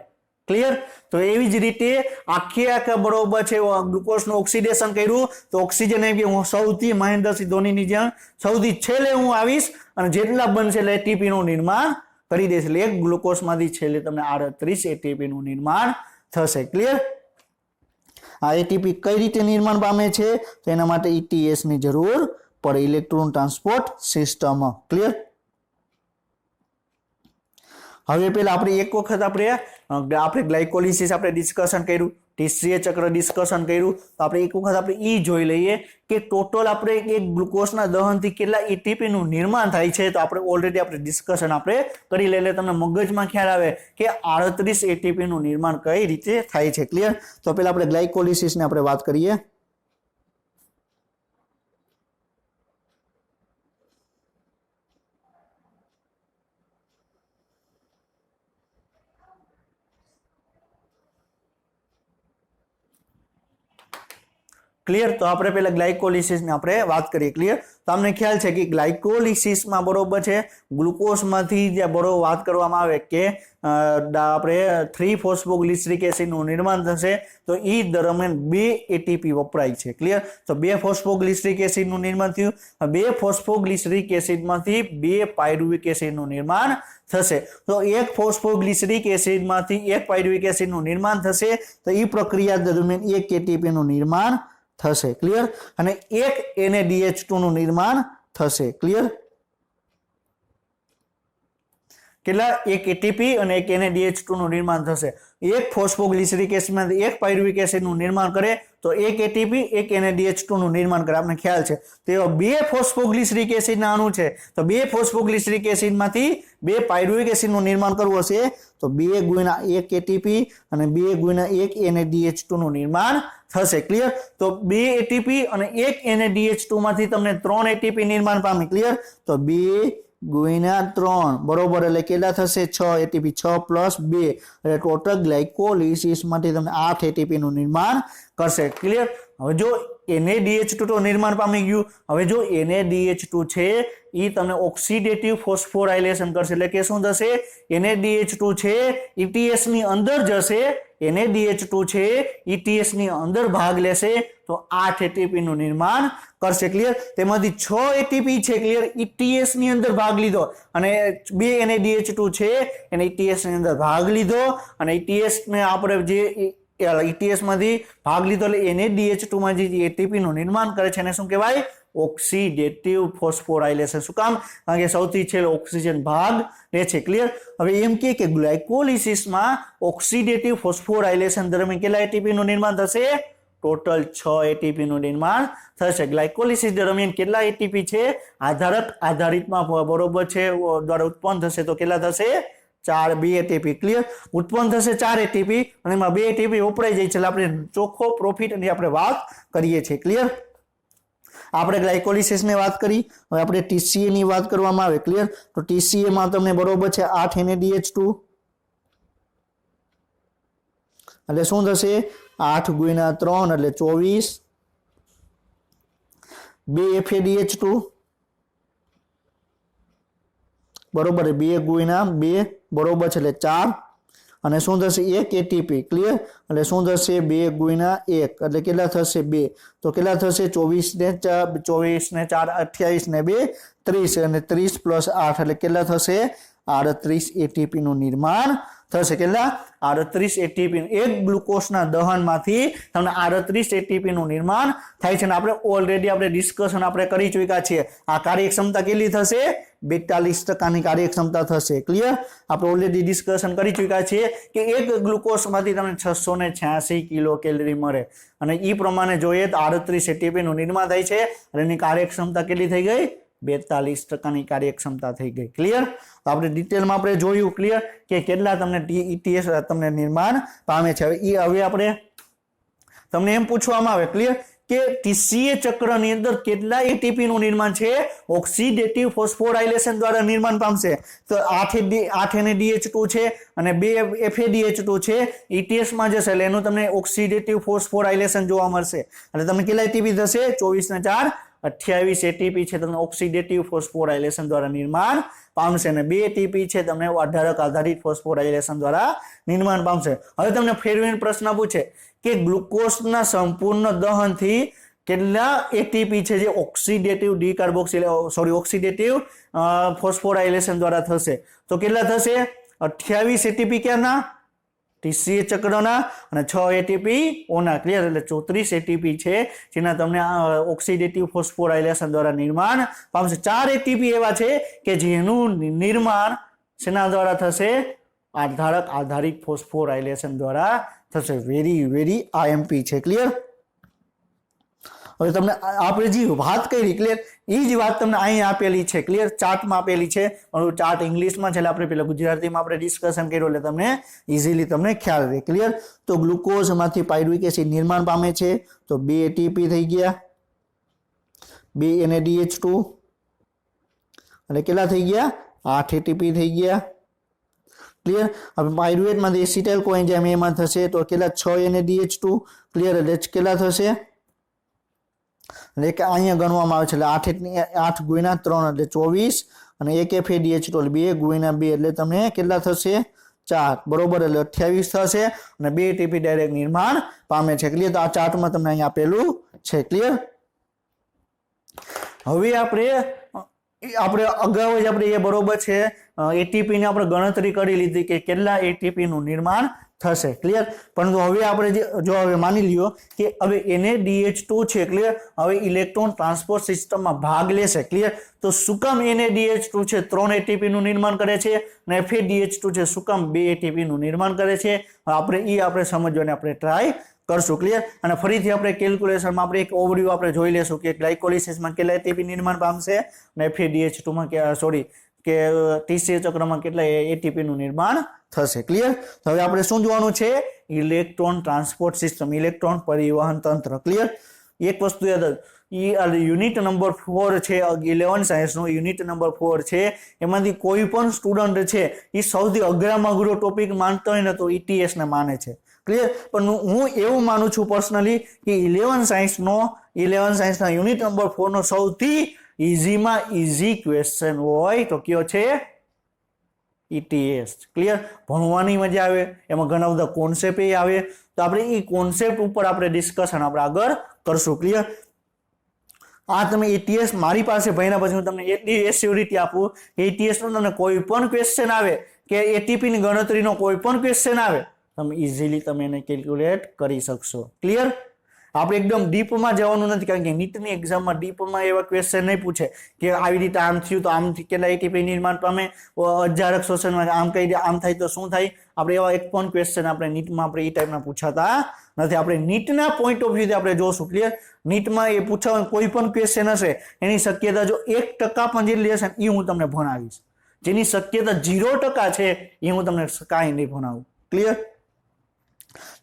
ક્લિયર. તો એવી જ રીતે આખા બરોબર છે ગ્લુકોઝનું ઓક્સિડેશન કર્યું તો ઓક્સિજન એમ કે હું સૌથી મહેન્દ્રસિંહ ધોનીની જેમ સૌથી છેલ્લે હું આવીશ અને જેટલા બનશે એટલે એટીપી નું નિર્માણ કરી દેશે. એટલે એક ગ્લુકોઝમાંથી છેલ્લે તમને 38 એટીપી નું નિર્માણ થશે, ક્લિયર. આ એટીપી કઈ રીતે નિર્માણ પામે છે તો એના માટે ETS ની જરૂર પડે, ઇલેક્ટ્રોન ટ્રાન્સપોર્ટ સિસ્ટમ. ક્લિયર. હવે પેલા આપણે એક વખત આપણે ગ્લાયકોલિસિસ આપણે ડિસ્કશન કર્યું, ટીસીએ ચક્ર ડિસ્કશન કર્યું, તો આપણે એક વખત આપણે ઈ જોઈ લઈએ કે ટોટલ આપણે એક ગ્લુકોઝના દહનથી કેટલા એટીપી નું નિર્માણ થાય છે. તો આપણે ઓલરેડી આપણે ડિસ્કશન આપણે કરી લઈએ, તમને મગજમાં ખ્યાલ આવે કે 38 એટીપી નું નિર્માણ કઈ રીતે થાય છે. ક્લિયર. તો પેલા આપણે ગ્લાયકોલિસિસ ને આપણે વાત કરીએ. ક્લિયર. તો આપણે પેલા ગ્લાયકોલિસિસ ને આપણે વાત કરીએ. ક્લિયર. તમને ખ્યાલ છે કે ગ્લાયકોલિસિસમાં બરોબર છે ગ્લુકોઝમાંથી જે બરોબર વાત કરવામાં આવે કે આપણે 3 ફોસ્ફોગ્લિસરિક એસિડનું નિર્માણ થશે તો એ દરમિયાન 2 એટીપી વપરાય છે. ક્લિયર. તો 2 ફોસ્ફોગ્લિસરિક એસિડનું નિર્માણ થયું, 2 ફોસ્ફોગ્લિસરિક એસિડમાંથી 2 પાયરુવિક એસિડનું નિર્માણ થશે. તો એક ફોસ્ફોગ્લિસરિક એસિડમાંથી 1 પાયરુવિક એસિડનું નિર્માણ થશે તો એ પ્રક્રિયા દરમિયાન 1 એટીપી નું નિર્માણ થશે. ક્લિયર. અને એક NaDH2 નું નિર્માણ થશે. ક્લિયર. કેટલા? એક એટીપી અને એક NaDH2 નું નિર્માણ થશે. એક ફોસ્ફોગ્લિસરિક એસિડમાંથી 1 પાયરુવિક એસિડનું નિર્માણ કરે તો એક એટીપી એક NaDH2 નું નિર્માણ કરે. આપણે ખ્યાલ છે તો 2 ફોસ્ફોગ્લિસરિક એસિડના અણુ છે તો 2 ફોસ્ફોગ્લિસરિક એસિડમાંથી 2 પાયરુવિક એસિડનું નિર્માણ કરવું હશે તો 2 ગુણ્યા 1 એટીપી અને 2 ગુણ્યા 1 NaDH2 નું નિર્માણ થશે. ક્લિયર. તો 2 એટીપી અને 1 NaDH2 માંથી તમને 3 એટીપી નિર્માણ પામે. ક્લિયર. તો 2 ગુણ્યા 3 બરોબર એટલે કેટલા થશે? 6 એટીપી. 6 પ્લસ 2 એટલે ટોટલ ગ્લાયકોલિસિસ માટે તમને 8 એટીપી નું નિર્માણ કરશે. ક્લિયર. હવે જો NaDH2 તો નિર્માણ પામી ગયું, હવે જો NaDH2 છે એ તમને ઓક્સિડેટિવ ફોસ્ફોરાયલેશન કરશે એટલે કે શું થશે? NaDH2 છે ETS ની અંદર જશે, NaDH2 છે ETS ની અંદર ભાગ લેશે તો 8 એટીપી નું નિર્માણ કરશે. ક્લિયર. તેમાંથી 6 એટીપી છે ક્લિયર ETS ની અંદર ભાગ લીધો અને 2 NaDH2 છે એને ETS ની અંદર ભાગ લીધો અને ETS ને આપણે જે ETS માંથી ભાગ લીધો એટલે NaDH2 માં જે એટીપી નું નિર્માણ કરે છે એને શું કહેવાય? Oxidative phosphorylation. શું કામ? કારણ કે સૌથી છેલ્લે ઓક્સિજન ભાગ લે છે. ક્લિયર. હવે એમ કે ગ્લાયકોલિસિસમાં ઓક્સિડેટિવ ફોસ્ફોરાયલેશન દરમિયાન કેટલા એટીપી નું નિર્માણ થશે? ટોટલ 6 એટીપી નું નિર્માણ થશે. ગ્લાયકોલિસિસ દરમિયાન કેટલા એટીપી છે? આધારક આધારિતમાં બરોબર છે દ્વારા ઉત્પન્ન થશે તો કેટલા થશે? 2 એટીપી. ક્લિયર. ઉત્પન્ન થશે 4 એટીપી અને એમાં 2 એટીપી વપરાઈ જાય છે એટલે આપણે ચોખ્ખો પ્રોફિટ ની આપણે વાત કરીએ છીએ. ક્લિયર. આપણે ગ્લાયકોલિસિસ ની વાત કરી, હવે આપણે TCA ની વાત કરવામાં આવે. ક્લિયર. તો TCA માં તમને બરોબર છે 8 NaDH2 એટલે શું થશે? 8 ગુણ્યા 3 એટલે 24, 2 FADH2 બરોબર 2 ગુણ્યા 2 બરોબર છે એટલે 4 અને શું થશે? 1 એટીપી. ક્લિયર. એટલે શું થશે? 2 ગુણ્યા 1 એટલે કેટલા થશે? 2. તો કેટલા થશે? 24 ને 4 28 ને 2 30 અને 30 પ્લસ 8 એટલે કેટલા થશે? 38 એટીપી નું નિર્માણ થશે. કેટલા? 38 એટીપી. એક ગ્લુકોઝના દહનમાંથી તમને 38 એટીપી નું નિર્માણ થાય છે અને આપણે ઓલરેડી આપણે ડિસ્કશન આપણે કરી ચૂક્યા છીએ. આ કાર્યક્ષમતા કેટલી થશે? 42% ની કાર્યક્ષમતા થશે. ક્લિયર. આપણે ઓલરેડી ડિસ્કશન કરી ચૂક્યા છીએ કે એક ગ્લુકોઝમાંથી તમને 686 કિલો કેલરી મળે અને એ પ્રમાણે જોઈએ તો 38 એટીપી નું નિર્માણ થાય છે અને એની કાર્યક્ષમતા કેટલી થઈ ગઈ? 42% ની કાર્યક્ષમતા થઈ ગઈ. ક્લિયર. તો આપણે ડિટેલમાં આપણે જોયું. ક્લિયર. કે કેટલા તમને ETS તમને નિર્માણ પામે છે. હવે આપણે તમને એમ પૂછવામાં આવે. ક્લિયર. કે TCA ચક્રની અંદર કેટલા એટીપી નું નિર્માણ છે? ઓક્સિડેટિવ ફોસ્ફોરાયલેશન દ્વારા નિર્માણ પામશે તો 8 NaDH2 છે અને 2 FADH2 છે ETS માં જશે એટલે એનું તમને ઓક્સિડેટિવ ફોસ્ફોરાયલેશન જોવા મળશે એટલે તમને કેટલા એટીપી થશે? 24 ને 4 28 એટીપી છે તમને ઓક્સિડેટિવ ફોસ્ફોરાયલેશન દ્વારા નિર્માણ પામશે અને 2 એટીપી છે તમને આધારક આધારિત ફોસ્ફોરાયલેશન દ્વારા નિર્માણ પામશે. હવે તમને ફેરવીને પ્રશ્ન પૂછે કે ગ્લુકોઝના સંપૂર્ણ દહનથી કેટલા એટીપી છે જે ઓક્સિડેટિવ ઓક્સિડેટિવ ફોસ્ફોરાયલેશન દ્વારા થશે તો કેટલા થશે? 28 એટીપી ક્યાંના? ટીસીએ ચક્રના અને 6 એટીપી ઓના ક્લિયર એટલે 34 એટીપી છે જેના તમને ઓક્સિડેટિવ ફોસ્ફોરાયલેશન દ્વારા નિર્માણ પામશે 4 એટીપી એવા છે કે જેનું નિર્માણ શેના દ્વારા થશે આધારક આધારિત ફોસ્ફોરાયલેશન દ્વારા થશે વેરી આઈએમપી છે ક્લિયર હવે તમને આપણે જે વાત કરી ક્લિયર એ જ વાત તમને અહીં આપેલી છે ક્લિયર ચાર્ટમાં આપેલી છે ચાર્ટ ઇંગ્લિશમાં છે એટલે આપણે પેલા ગુજરાતીમાં આપણે ડિસ્કશન કર્યું એટલે તમને ઇઝીલી તમને ખ્યાલ રહે ક્લિયર તો ગ્લુકોઝમાંથી પાયરુવિક એસિડ નિર્માણ પામે છે તો 2 એટીપી થઈ ગયા 2 NADH2 એટલે કેટલા થઈ ગયા 8 એટીપી થઈ ગયા ક્લિયર હવે પાયરુવેટમાંથી એસિટાઇલ કોએન્ઝાઇમ એમાં થશે તો કેટલા 6 NADH2 ક્લિયર એટલે કેટલા થશે એટલે કે અહીંયા ગણવામાં આવે છે એટલે 8 ગુણ્યા 3 એટલે 24 અને 1 FADH એટલે 2 ગુણ્યા 2 એટલે તમને કેટલા થશે 4 બરોબર એટલે 28 થશે અને 2 એટીપી ડાયરેક્ટ નિર્માણ પામે છે ક્લિયર તો આ ચાર્ટમાં તમને અહીંયા આપેલું છે ક્લિયર હવે આપણે અગાઉ જ આપણે એ બરોબર છે એટીપી ની આપણે ગણતરી કરી લીધી કે કેટલા એટીપી નું નિર્માણ થશે ક્લિયર પરંતુ હવે આપણે જો હવે માની લ્યો કે હવે NADH2 છે ક્લિયર હવે ઇલેક્ટ્રોન ટ્રાન્સપોર્ટ સિસ્ટમમાં ભાગ લેશે ક્લિયર તો શું કામ NADH2 છે 3 એટીપી નું નિર્માણ કરે છે અને FADH2 છે શું કામ 2 એટીપી નું નિર્માણ કરે છે આપણે સમજવાને આપણે ટ્રાય કરશું ક્લિયર અને ફરીથી આપણે કેલ્ક્યુલેશનમાં આપણે એક ઓવરવ્યુ આપણે જોઈ લેશું કે ગ્લાયકોલિસિસમાં કેટલા એટીપી નિર્માણ પામશે અને FADH2 માં કે ટીસીએ ચક્રમાં કેટલા એટીપી નું નિર્માણ થશે ક્લિયર તો હવે આપણે શું જોવાનું છે ઇલેક્ટ્રોન ટ્રાન્સપોર્ટ સિસ્ટમ ઇલેક્ટ્રોન પરિવહન તંત્ર ક્લિયર એક વસ્તુ યાદ યુનિટ નંબર 4 છે 11 સાયન્સનો યુનિટ નંબર 4 છે એમાંથી કોઈ પણ સ્ટુડન્ટ છે એ સૌથી અઘરામાં અઘરો ટોપિક માનતો હોય ને તો ETS ને માને છે ક્લિયર પણ હું એવું માનું છું પર્સનલી કે 11 સાયન્સના યુનિટ નંબર 4 નો સૌથી ઇઝીમાં ઇઝી ક્વેશ્ચન હોય તો કયો છે ETS ક્લિયર ભણવાની મજા આવે એમાં ઘણા બધા કોન્સેપ્ટ આવે તો આપણે એ કોન્સેપ્ટ ઉપર આપણે ડિસ્કશન આપણે આગળ કરશું ક્લિયર આ તમે ETS મારી પાસે ભણ્યા પછી હું તમને એટલી એસ્યોરિટી આપું કે ETS નો તમને કોઈ પણ ક્વેશ્ચન આવે કે એટીપી ની ગણતરીનો કોઈ પણ ક્વેશ્ચન આવે તમે ઇઝીલી તમે એને કેલ્ક્યુલેટ કરી શકશો ક્લિયર આપણે એકદમ ડીપમાં જવાનું નથી કારણ કે નીટની એક્ઝામમાં ડીપમાં એવા ક્વેશ્ચન નહીં પૂછે કે આવી રીતે આમ થયું તો આમથી કેટલા એટીપી નિર્માણ પામે અજારક શોષણમાં આમ કહી દે આમ થાય તો શું થાય આપણે એવા એક પણ ક્વેશ્ચન આપણે નીટમાં આપણે એ ટાઈપના પૂછાતા નથી આપણે નીટના પોઈન્ટ ઓફ વ્યૂથી આપણે જોશું ક્લિયર નીટમાં એ પૂછવાનું કોઈ પણ ક્વેશ્ચન હશે એની શક્યતા જો 1% પણ જેટલી હશે એ હું તમને ભણાવીશ જેની શક્યતા 0% છે એ હું તમને કાંઈ નહીં ભણાવું ક્લિયર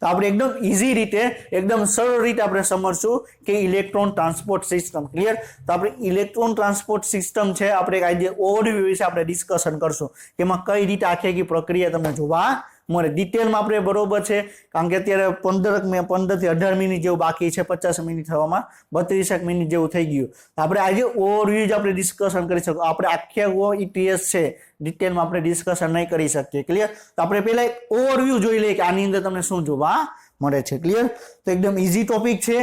તો આપણે એકદમ ઈઝી રીતે એકદમ સરળ રીતે આપણે સમજશું કે ઇલેક્ટ્રોન ટ્રાન્સપોર્ટ સિસ્ટમ ક્લિયર તો આપણે ઇલેક્ટ્રોન ટ્રાન્સપોર્ટ સિસ્ટમ છે આપણે એક આજે ઓવરવ્યુ વિશે આપણે ડિસ્કશન કરશું એમાં કઈ રીતે આખી પ્રક્રિયા તમને જોવા મળે ડિટેલમાં આપણે બરોબર છે કારણ કે અત્યારે 15 થી 18 મિનિટ જેવું બાકી છે 50 મિનિટ થવામાં 32 મિનિટ જેવું થઈ ગયું આપણે આજે ઓવરવ્યુ જ આપણે ડિસ્કશન કરી શકીએ આપણે આખા ETS છે ડિટેલમાં આપણે ડિસ્કશન નહીં કરી શકીએ ક્લિયર તો આપણે પહેલા એક ઓવરવ્યુ જોઈ લઈએ કે આની અંદર તમને શું જોવા મળે છે ક્લિયર તો એકદમ ઈઝી ટોપિક છે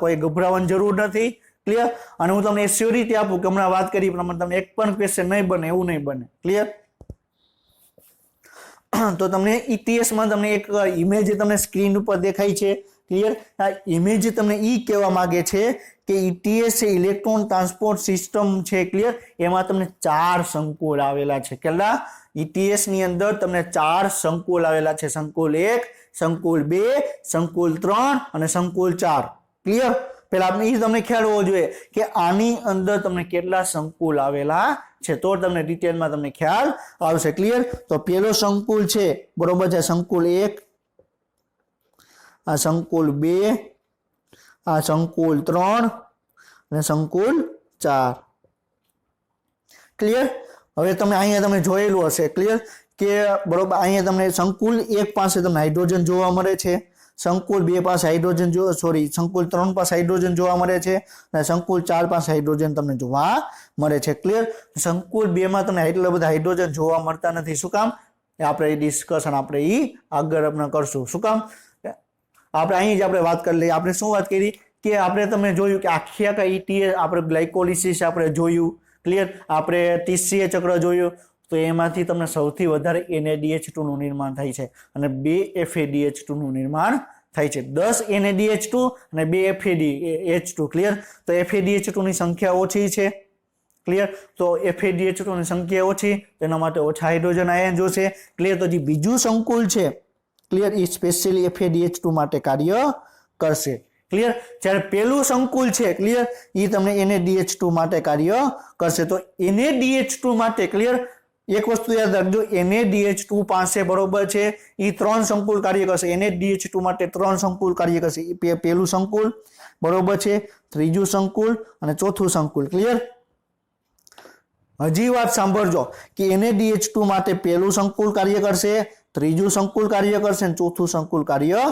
કોઈ ગભરાવાની જરૂર નથી ક્લિયર અને હું તમને શ્યોરિટી આપું કે હમણાં વાત કરી પ્રમાણે તમને એક પણ ક્વેશ્ચન નહીં બને એવું નહીં બને ક્લિયર તો તમને ETS માં તમને એક ઇમેજ તમને સ્ક્રીન ઉપર દેખાય છે ક્લિયર આ ઇમેજ તમને કહેવા માંગે છે કે ETS છે ઇલેક્ટ્રોન ટ્રાન્સપોર્ટ સિસ્ટમ છે ક્લિયર એમાં તમને 4 સંકુલ આવેલા છે કેટલા ETS ની અંદર તમને 4 સંકુલ આવેલા છે સંકુલ 1 સંકુલ 2 સંકુલ 3 અને સંકુલ 4 ક્લિયર પહેલા આપણે એ તમને ખ્યાલ હોવો જોઈએ કે આની અંદર તમને કેટલા સંકુલ આવેલા છે તો તમને ડિટેલમાં તમને ખ્યાલ આવશે ક્લિયર તો પહેલો સંકુલ છે બરોબર છે સંકુલ 1 આ સંકુલ 2 આ સંકુલ 3 અને સંકુલ 4 ક્લિયર હવે તમે અહીંયા તમે જોયેલું હશે ક્લિયર કે બરોબર અહીંયા તમને સંકુલ 1 પાસે તમને હાઇડ્રોજન જોવા મળે છે સંકુલ 2 પાસે હાઇડ્રોજન સંકુલ 3 પાસે હાઇડ્રોજન જોવા મળે છે અને સંકુલ 4 પાસે હાઇડ્રોજન તમને જોવા મળે છે ક્લિયર સંકુલ 2 માં તમને એટલા બધા હાઇડ્રોજન જોવા મળતા નથી શું કામ આપણે ડિસ્કશન આપણે આગળ આપણે કરશું શું કામ આપણે અહીં જ આપણે વાત કરી લઈએ આપણે શું વાત કરી કે આપણે તમે જોયું કે આખી ETS આપણે ગ્લાયકોલિસિસ આપણે જોયું ક્લિયર આપણે ટીસીએ ચક્ર જોયું તો એમાંથી તમને સૌથી વધારે NaDH2 નું નિર્માણ થાય છે અને 2 FADH2 નું નિર્માણ થાય છે. 10 NaDH2 અને 2 FADH2. ક્લિયર? તો FADH2 ની સંખ્યા ઓછી છે. ક્લિયર? તો FADH2 ની સંખ્યા ઓછી, તેના માટે ઓછા હાઇડ્રોજન આયન જોશે. ક્લિયર? તો જે બીજું સંકુલ છે, ક્લિયર, એ સ્પેશિયલી FADH2 માટે કાર્ય કરશે. ક્લિયર? જ્યારે પેલું સંકુલ છે, ક્લિયર, એ તમને NaDH2 માટે કાર્ય કરશે. તો NaDH2 માટે, ક્લિયર, એક વસ્તુ યાદ રાખજો, NaDH2 પાસે બરોબર છે એ 3 સંકુલ કાર્ય કરશે. NaDH2 માટે 3 સંકુલ કાર્ય કરશે. એ પેલું સંકુલ બરોબર છે, ત્રીજું સંકુલ અને ચોથું સંકુલ. ક્લિયર? હજી વાત સાંભળજો કે NaDH2 માટે પેલું સંકુલ કાર્ય કરશે, ત્રીજું સંકુલ કાર્ય કરશે અને ચોથું સંકુલ કાર્ય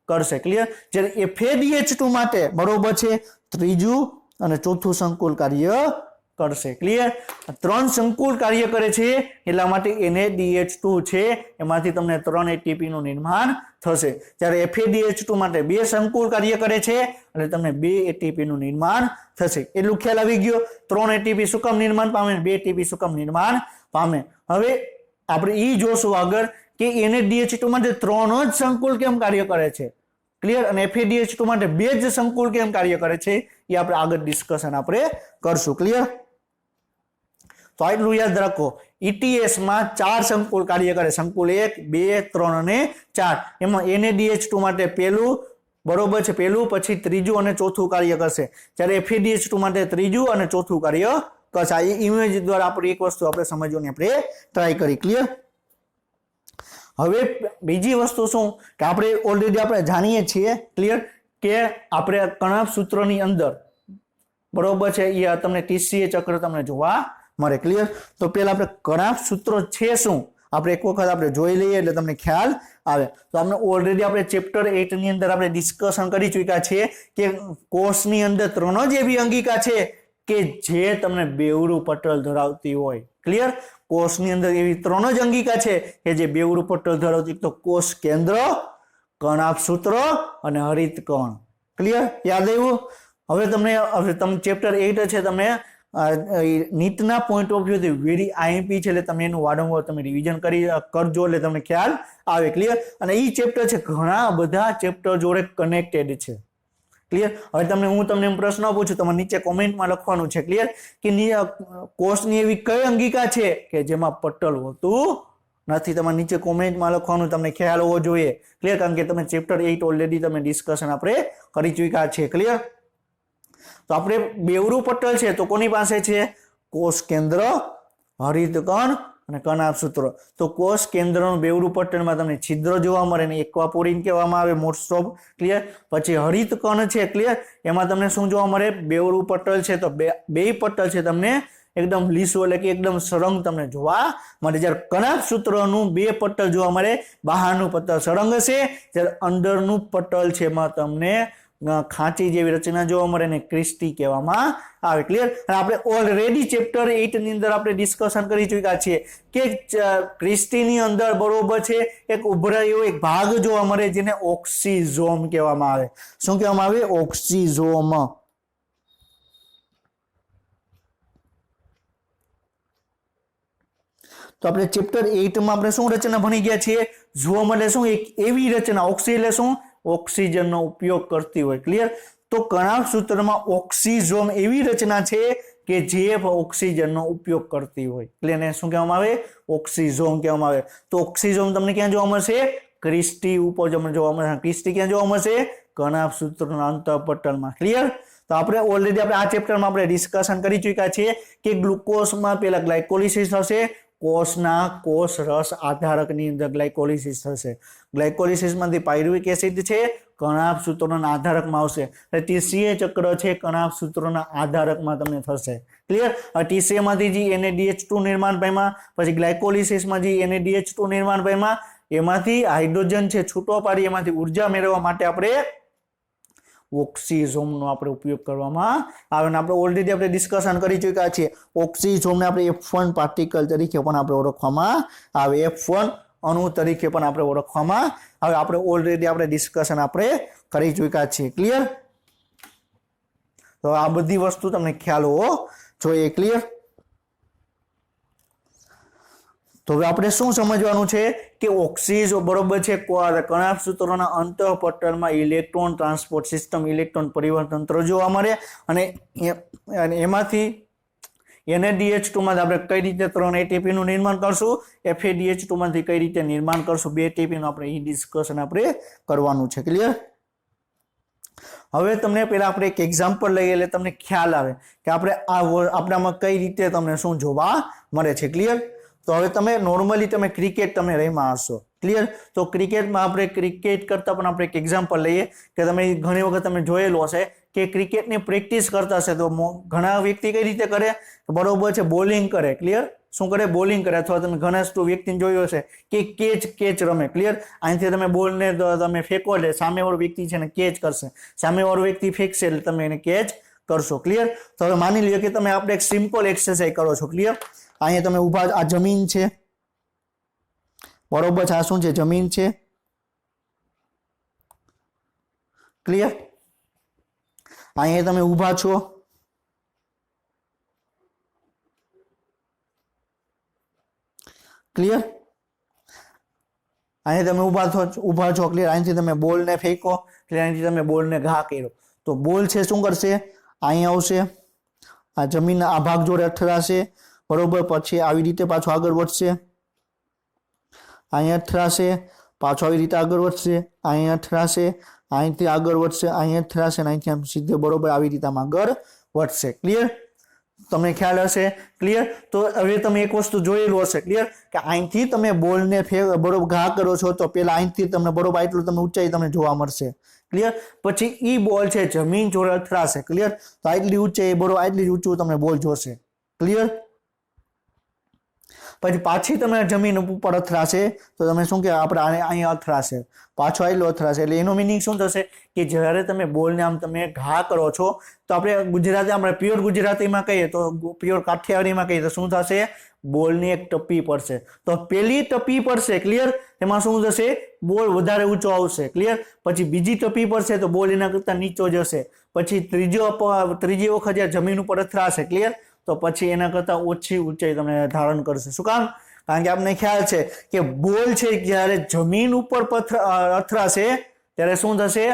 કરશે. ક્લિયર? જ્યારે FADH2 માટે બરોબર છે ત્રીજું અને ચોથું સંકુલ કાર્ય કરશે. ક્લિયર? 3 સંકુલ કાર્ય કરે છે એટલા માટે NaDH2 છે એમાંથી તમને 3 ATP નું નિર્માણ થશે. જ્યારે FADH2 માટે 2 સંકુલ કાર્ય કરે છે અને તમને 2 ATP નું નિર્માણ થશે. એટલું ખ્યાલ આવી ગયો? 3 ATP શું કામ નિર્માણ પામે, 2 ATP શું કામ નિર્માણ પામે. હવે આપણે ઈ જોશું આગળ કે NaDH2 માટે 3 જ સંકુલ કેમ કાર્ય કરે છે. ક્લિયર? અને FADH2 માટે 2 જ સંકુલ કેમ કાર્ય કરે છે એ આપણે આગળ ડિસ્કશન આપણે કરશું. ક્લિયર? તો આટલું યાદ રાખો. ETS માં 4 સંકુલ કાર્ય કરે, સંકુલ 1, 2, 3 અને 4. એમાં NaDH2 માટે પેલું બરોબર છે, પેલું, પછી ત્રીજું અને ચોથું કાર્ય કરશે. જ્યારે FADH2 માટે ત્રીજું અને ચોથું કાર્ય કરશે. આ ઇમેજ દ્વારા આપણે એક વસ્તુ આપણે સમજવાની આપણે ટ્રાય કરી. ક્લિયર? હવે બીજી વસ્તુ શું કે આપણે ઓલરેડી આપણે જાણીએ છીએ, ક્લિયર, કે આપણે કણાભ સૂત્રની અંદર બરોબર છે એ તમને TCA ચક્ર તમને જોવા મળે. ક્લિયર? તો પહેલા આપણે કણાભ સૂત્રો છે શું આપણે એક વખત આપણે જોઈ લઈએ એટલે તમને ખ્યાલ આવે. તો આપણે ઓલરેડી આપણે ચેપ્ટર 8 ની અંદર આપણે ડિસ્કશન કરી ચૂક્યા છીએ કે કોષની અંદર 3 જ એવી અંગિકા છે કે જે તમને બેવડું પટલ ધરાવતી હોય. ક્લિયર? કોષની અંદર એવી 3 જ અંગિકા છે કે જે બેવડું પટલ ધરાવતી, તો કોષ કેન્દ્ર, કણાભ સૂત્ર અને હરિત કણ. ક્લિયર? યાદ આવ્યું? હવે તમે ચેપ્ટર 8 છે, તમે નીટના પોઈન્ટ ઓફ વ્યૂથી વેરી IMP છે એટલે તમે એનું વારંવાર તમે રિવિઝન કરજો એટલે તમને ખ્યાલ આવે. ક્લિયર? અને એ ચેપ્ટર છે ઘણા બધા ચેપ્ટર જોડે કનેક્ટેડ છે. ક્લિયર? હવે હું તમને પ્રશ્ન પૂછું, તમારે નીચે કોમેન્ટમાં લખવાનું છે. ક્લિયર? કે કોષની એવી કઈ અંગિકા છે કે જેમાં પટલ હોતું નથી. તમારે નીચે કોમેન્ટમાં લખવાનું, તમને ખ્યાલ હોવો જોઈએ. ક્લિયર? કારણ કે તમે ચેપ્ટર 8 ઓલરેડી તમે ડિસ્કશન આપણે કરી ચૂક્યા છે. ક્લિયર? તો આપણે બેવડું પટલ છે તો કોની પાસે છે? કોષ કેન્દ્ર, હરિત કણ અને કણાભ સૂત્ર. તો કોષ કેન્દ્રનું બેવડું પટલમાં તમને છિદ્ર જોવા મળે ને એક્વાપોરિન કહેવામાં આવે મોસ્ટ ઓફ. ક્લિયર? પછી હરિત કણ છે, ક્લિયર, એમાં તમને શું જોવા મળે? બેવડું પટલ છે તો બે પટલ છે તમને એકદમ લીસું એટલે કે એકદમ સળંગ તમને જોવા મળે. જ્યારે કણાભ સૂત્રનું 2 પટલ જોવા મળે, બહારનું પટલ સળંગ હશે, જ્યારે અંદરનું પટલ છે એમાં તમને ખાંચી જેવી રચના જોવા મળે ને ક્રિસ્ટી કહેવામાં આવે. ક્લિયર? અને આપણે ઓલરેડી ચેપ્ટર 8 ની અંદર આપણે ડિસ્કશન કરી ચૂક્યા છીએ કે ક્રિસ્ટીની અંદર બરોબર છે એક ઉભરાય એવો એક ભાગ જોવા મળે જેને ઓક્સિઝોમ કહેવામાં આવે. શું કહેવામાં આવે? ઓક્સિઝોમ. તો આપણે ચેપ્ટર 8 માં આપણે શું રચના ભણી ગયા છીએ? ઝોમ એટલે શું? એક એવી રચના, ઓક્સી એટલે શું? ઓક્સિજનનો ઉપયોગ કરતી હોય. ક્લિયર? તો કણાભ સૂત્રમાં ઓક્સિઝોમ એવી રચના છે કે જે ઓક્સિજનનો ઉપયોગ કરતી હોય. ક્લિયર? ને શું કહેવામાં આવે? ઓક્સિઝોમ કહેવામાં આવે. તો ઓક્સિઝોમ તમને ક્યાં જોવા મળશે? ક્રિસ્ટી ઉપર જોવા મળશે. ક્રિસ્ટી ક્યાં જોવા મળશે? કણાભ સૂત્રના અંતઃપટલમાં. ક્લિયર? તો આપણે ઓલરેડી આ ચેપ્ટરમાં આપણે ડિસ્કશન કરી ચૂક્યા છીએ કે ગ્લુકોઝમાં પહેલા ગ્લાયકોલિસિસ થશે, કોષના કોષ રસ આધારકની અંદર ગ્લાયકોલિસિસ થશે. ગ્લાયકોલિસિસમાંથી પાયરુવિક એસિડ છે કણાભ સૂત્રોના આધારકમાં આવશે. એટલે TCA ચક્ર છે કણાભ સૂત્રોના આધારકમાં તમને થશે. ક્લિયર? TCA માંથી જે NaDH2 નિર્માણ પામ્યા, પછી ગ્લાયકોલિસિસમાં જે NaDH2 નિર્માણ પામ્યા, એમાંથી હાઇડ્રોજન છે છૂટો પાડી એમાંથી ઉર્જા મેળવવા માટે આપણે ઓક્સિઝોમનો આપણે ઉપયોગ કરવામાં આવે. અને આપણે ઓલરેડી આપણે ડિસ્કશન કરી ચૂક્યા છીએ ઓક્સિઝોમને આપણે F1 પાર્ટિકલ તરીકે પણ આપણે ઓળખવામાં આવે. F1 અણુ તરીકે પણ આપણે ઓળખવામાં આવે. આપણે ઓલરેડી આપણે ડિસ્કશન આપણે કરી ચૂક્યા છીએ. ક્લિયર? તો આ બધી વસ્તુ તમને ખ્યાલ હોવો જોઈએ. ક્લિયર? તો હવે આપણે શું સમજવાનું છે કે ઓક્સિજ બરોબર છે કણાભ સૂત્રોના અંતઃપટલમાં ઇલેક્ટ્રોન ટ્રાન્સપોર્ટ સિસ્ટમ ઇલેક્ટ્રોન પરિવહન તંત્ર જોવા મળે અને એમાંથી NaDH2 માંથી આપણે કઈ રીતે 3 ATP નું નિર્માણ કરશું, FADH2 માંથી કઈ રીતે નિર્માણ કરશું 2 ATP નું આપણે ડિસ્કશન આપણે કરવાનું છે. ક્લિયર? હવે તમને પહેલા આપણે એક એક્ઝામ્પલ લઈએ એટલે તમને ખ્યાલ આવે કે આપણે આપણામાં કઈ રીતે તમને શું જોવા મળે છે. ક્લિયર? તો હવે તમે નોર્મલી તમે ક્રિકેટ તમે રમ્યા હશો. ક્લિયર? તો ક્રિકેટમાં આપણે ક્રિકેટ કરતા પણ આપણે એક એક્ઝામ્પલ લઈએ કે તમે ઘણી વખત તમે જોયેલું હશે કે ક્રિકેટની પ્રેક્ટિસ કરતા હશે તો ઘણા વ્યક્તિ કઈ રીતે કરે, બરોબર છે, બોલિંગ કરે. ક્લિયર? શું કરે? બોલિંગ કરે. અથવા તમે ઘણા વ્યક્તિને જોયું હશે કે કેચ રમે. ક્લિયર? અહીંથી તમે બોલને તમે ફેંકો એટલે સામેવાળો વ્યક્તિ છે ને કેચ કરશે, સામેવાળો વ્યક્તિ ફેંકશે એટલે તમે એને કેચ કરશો. ક્લિયર? તો હવે માની લ્યો કે તમે આપણે એક સિમ્પલ એક્સરસાઇઝ કરો છો. ક્લિયર? અહીંયા તમે ઊભા, આ જમીન છે, બરોબર છે, આ શું છે? જમીન છે. ક્લિયર? અહીંયા તમે ઊભા છો, ક્લિયર? અહીંયા તમે ઊભા છો. ક્લિયર? અહીંથી તમે બોલને ફેંકો એટલે અહીંથી તમે બોલને ઘા કર્યો તો બોલ છે શું કરશે? અહીંયા આવશે, આ જમીનના આ ભાગ જોડે અથડાશે, બરોબર. પછી આવી રીતે પાછો આગળ વધશે, અહીંયા અથડાશે, પાછો આવી રીતે આગળ વધશે, અહીંયા અથડાશે, અહીંથી આગળ વધશે, અહીંયા અથડાશે અને અહીંથી આમ સીધે બરોબર આવી રીતે આમ આગળ વધશે. ક્લિયર? તમને ખ્યાલ હશે. ક્લિયર? તો હવે તમે એક વસ્તુ જોયેલું હશે. ક્લિયર? કે અહીંથી તમે બોલને બરોબર ઘા કરો છો તો પેલા અહીંથી તમને બરોબર આટલું તમે ઊંચાઈ તમને જોવા મળશે. ક્લિયર? પછી ઈ બોલ છે જમીન જોડે અથડાશે. ક્લિયર? તો આટલી ઊંચાઈ બરોબર આટલી ઊંચું તમને બોલ જોશે. ક્લિયર? પછી પાછી તમે જમીન ઉપર અથડાશે તો તમે શું કે આપણે અહીંયા અથડાશે, પાછો આટલો અથડાશે. એટલે એનો મિનિંગ શું થશે કે જ્યારે તમે બોલને આમ તમે ઘા કરો છો તો આપણે ગુજરાતી, આપણે પ્યોર ગુજરાતીમાં કહીએ તો પ્યોર કાઠિયાવાડીમાં કહીએ તો શું થશે? બોલની એક ટપ્પી પડશે. તો પેલી ટપ્પી પડશે. ક્લિયર? એમાં શું થશે? બોલ વધારે ઊંચો આવશે. ક્લિયર? પછી બીજી ટપ્પી પડશે તો બોલ એના કરતા નીચો જશે. પછી ત્રીજી વખત જ્યારે જમીન ઉપર અથડાશે, ક્લિયર, તો પછી એના કરતા ઓછી ઊંચાઈ તમને ધારણ કરશે. શું કામ? કારણ કે આપણને ખ્યાલ છે કે બોલ છે જ્યારે જમીન ઉપર અથડાશે ત્યારે શું થશે?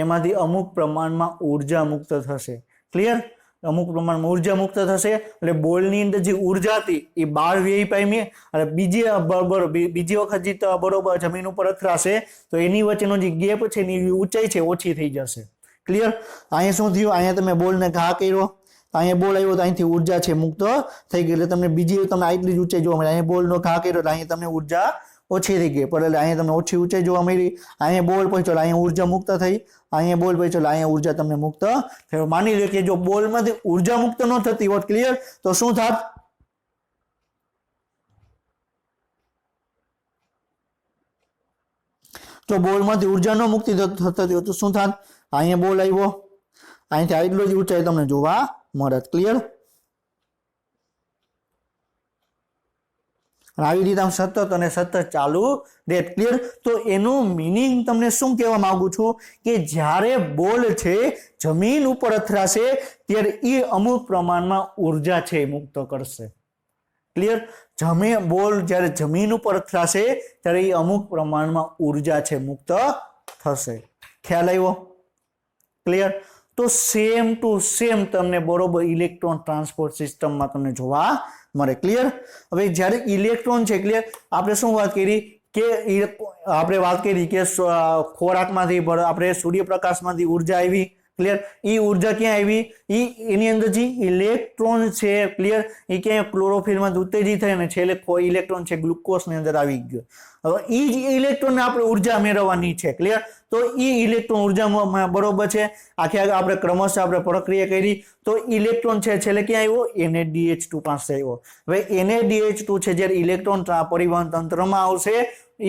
એમાંથી અમુક પ્રમાણમાં ઉર્જા મુક્ત થશે. ક્લિયર? અમુક પ્રમાણમાં ઉર્જા મુક્ત થશે એટલે બોલની અંદર જે ઉર્જા હતી એ બહાર વ્યય પામી અને બીજી વખત જે બરોબર જમીન ઉપર અથડાશે તો એની વચ્ચેનો જે ગેપ છે એની ઊંચાઈ છે ઓછી થઈ જશે. ક્લિયર? અહીંયા શું થયું? અહીંયા તમે બોલને ઘા કર્યો, અહીંયા બોલ આવ્યો તો અહીંથી ઉર્જા છે મુક્ત થઈ ગઈ એટલે તમને બીજી તમે આટલી જ ઊંચાઈ જોવા મળે. અહીંયા બોલનો ઘા કર્યો એટલે અહીંયા તમને ઉર્જા ઓછી થઈ ગઈ, પણ એટલે અહીંયા તમને ઓછી ઊંચાઈ જોવા મળી. અહીંયા બોલ પહોંચ્યો અહીંયા ઉર્જા મુક્ત થઈ, અહીંયા બોલ પહોંચ્યો એટલે અહીંયા ઉર્જા તમને મુક્ત થઈ. માની લો કે જો બોલમાંથી ઉર્જા મુક્ત ન થતી હોત, ક્લિયર, તો શું થાત? તો બોલમાંથી ઉર્જા ન મુક્તિ થતી હોય તો શું થાત? અહીંયા બોલ આવ્યો, અહીંથી આટલો જ ઊંચાઈ તમને જોવા મળે. ક્લિયર? આવી રીતે આમ સતત અને સતત ચાલુ રહે. ક્લિયર? તો એનું મિનિંગ તમને શું કહેવા માંગુ છું કે જ્યારે બોલ છે જમીન ઉપર અથડાશે ત્યારે એ અમુક પ્રમાણમાં ઉર્જા છે મુક્ત કરશે. ક્લિયર? બોલ જ્યારે જમીન ઉપર અથડાશે ત્યારે એ અમુક પ્રમાણમાં ઉર્જા છે મુક્ત થશે. ખ્યાલ આવ્યો? ક્લિયર? તો સેમ ટુ સેમ તમને બરોબર ઇલેક્ટ્રોન ટ્રાન્સપોર્ટ સિસ્ટમમાં તમને જોવા મળે. ક્લિયર? હવે જ્યારે ઇલેક્ટ્રોન છે, ક્લિયર, આપણે શું વાત કરી કે આપણે વાત કરી કે ખોરાકમાંથી આપણે સૂર્યપ્રકાશમાંથી ઉર્જા આવી. ક્લિયર? એ ઉર્જા ક્યાં આવી? એની અંદર જે ઇલેક્ટ્રોન છે, ક્લિયર, એ ક્યાં ક્લોરોફિલમાં ઉત્તેજિત થાય ને છેલ્લે ઇલેક્ટ્રોન છે ગ્લુકોઝની અંદર આવી ગયો. હવે એ જ ઇલેક્ટ્રોનને આપણે ઉર્જા મેળવવાની છે. ક્લિયર? તો એ ઇલેક્ટ્રોન ઉર્જામાં બરોબર છે આખે આપણે ક્રમશઃ આપણે પ્રક્રિયા કરી તો ઇલેક્ટ્રોન છે છેલ્લે ક્યાં આવ્યો? NaDH2 પાસે આવ્યો. હવે NaDH2 છે જ્યારે ઇલેક્ટ્રોન પરિવહન તંત્રમાં આવશે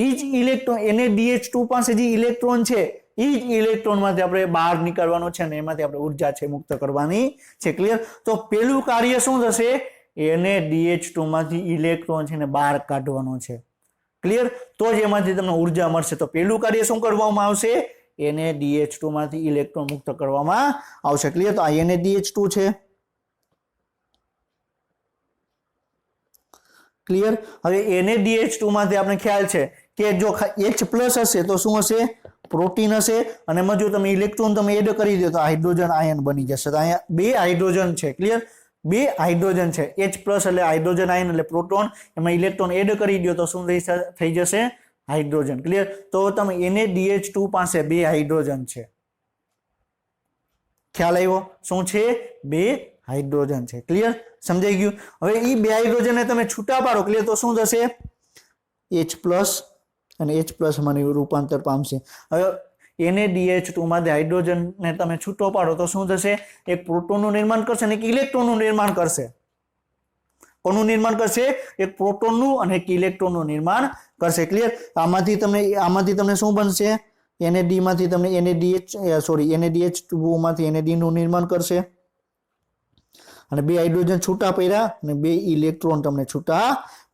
એ જ ઇલેક્ટ્રોન NaDH2 પાસે જે ઇલેક્ટ્રોન છે એ જ ઇલેક્ટ્રોનમાંથી આપણે બહાર નીકળવાનો છે અને એમાંથી આપણે ઉર્જા છે મુક્ત કરવાની છે. ક્લિયર? તો પેલું કાર્ય શું થશે? NaDH2 માંથી ઇલેક્ટ્રોન છે ને બહાર કાઢવાનો છે. ક્લિયર? તો જ એમાંથી તમને ઉર્જા મળશે. તો પેલું કાર્ય શું કરવામાં આવશે? NaDH2 માંથી ઇલેક્ટ્રોન મુક્ત કરવામાં આવશે. ક્લિયર? તો આ NaDH2 છે. ક્લિયર. હવે NaDH2 માંથી આપણે ખ્યાલ છે કે જો H પ્લસ હશે તો શું હશે? પ્રોટીન હશે. અને એમાં જો તમે ઇલેક્ટ્રોન તમે એડ કરી દો તો હાઇડ્રોજન આયન બની જશે. તો અહીંયા બે હાઇડ્રોજન છે. ક્લિયર, બે હાઇડ્રોજન છે. H પ્લસ એટલે હાઇડ્રોજન આયન એટલે પ્રોટોન, એમાં ઇલેક્ટ્રોન એડ કરી દો તો શું થઈ જશે? હાઇડ્રોજન. ક્લિયર. તો તમે NaDH2 પાસે બે હાઇડ્રોજન છે. ખ્યાલ આવ્યો? શું છે? બે હાઇડ્રોજન છે. ક્લિયર, સમજાઈ ગયું? હવે એ બે હાઇડ્રોજનને તમે છૂટા પાડો. ક્લિયર, તો શું થશે? H પ્લસ અને H પ્લસ માં રૂપાંતર પામશે. હવે NaDH2 માંથી હાઇડ્રોજનને તમે છૂટો પાડો તો શું થશે? એક પ્રોટોનનું નિર્માણ કરશે અને એક ઇલેક્ટ્રોનનું નિર્માણ કરશે. કોનું નિર્માણ કરશે? એક પ્રોટોનનું અને એક ઇલેક્ટ્રોનનું નિર્માણ કરશે. ક્લિયર. આમાંથી તમને શું બનશે? NAD માંથી તમને NaDH2 માંથી NAD નું નિર્માણ કરશે અને બે હાઇડ્રોજન છૂટા પડ્યા અને બે ઇલેક્ટ્રોન તમને છૂટા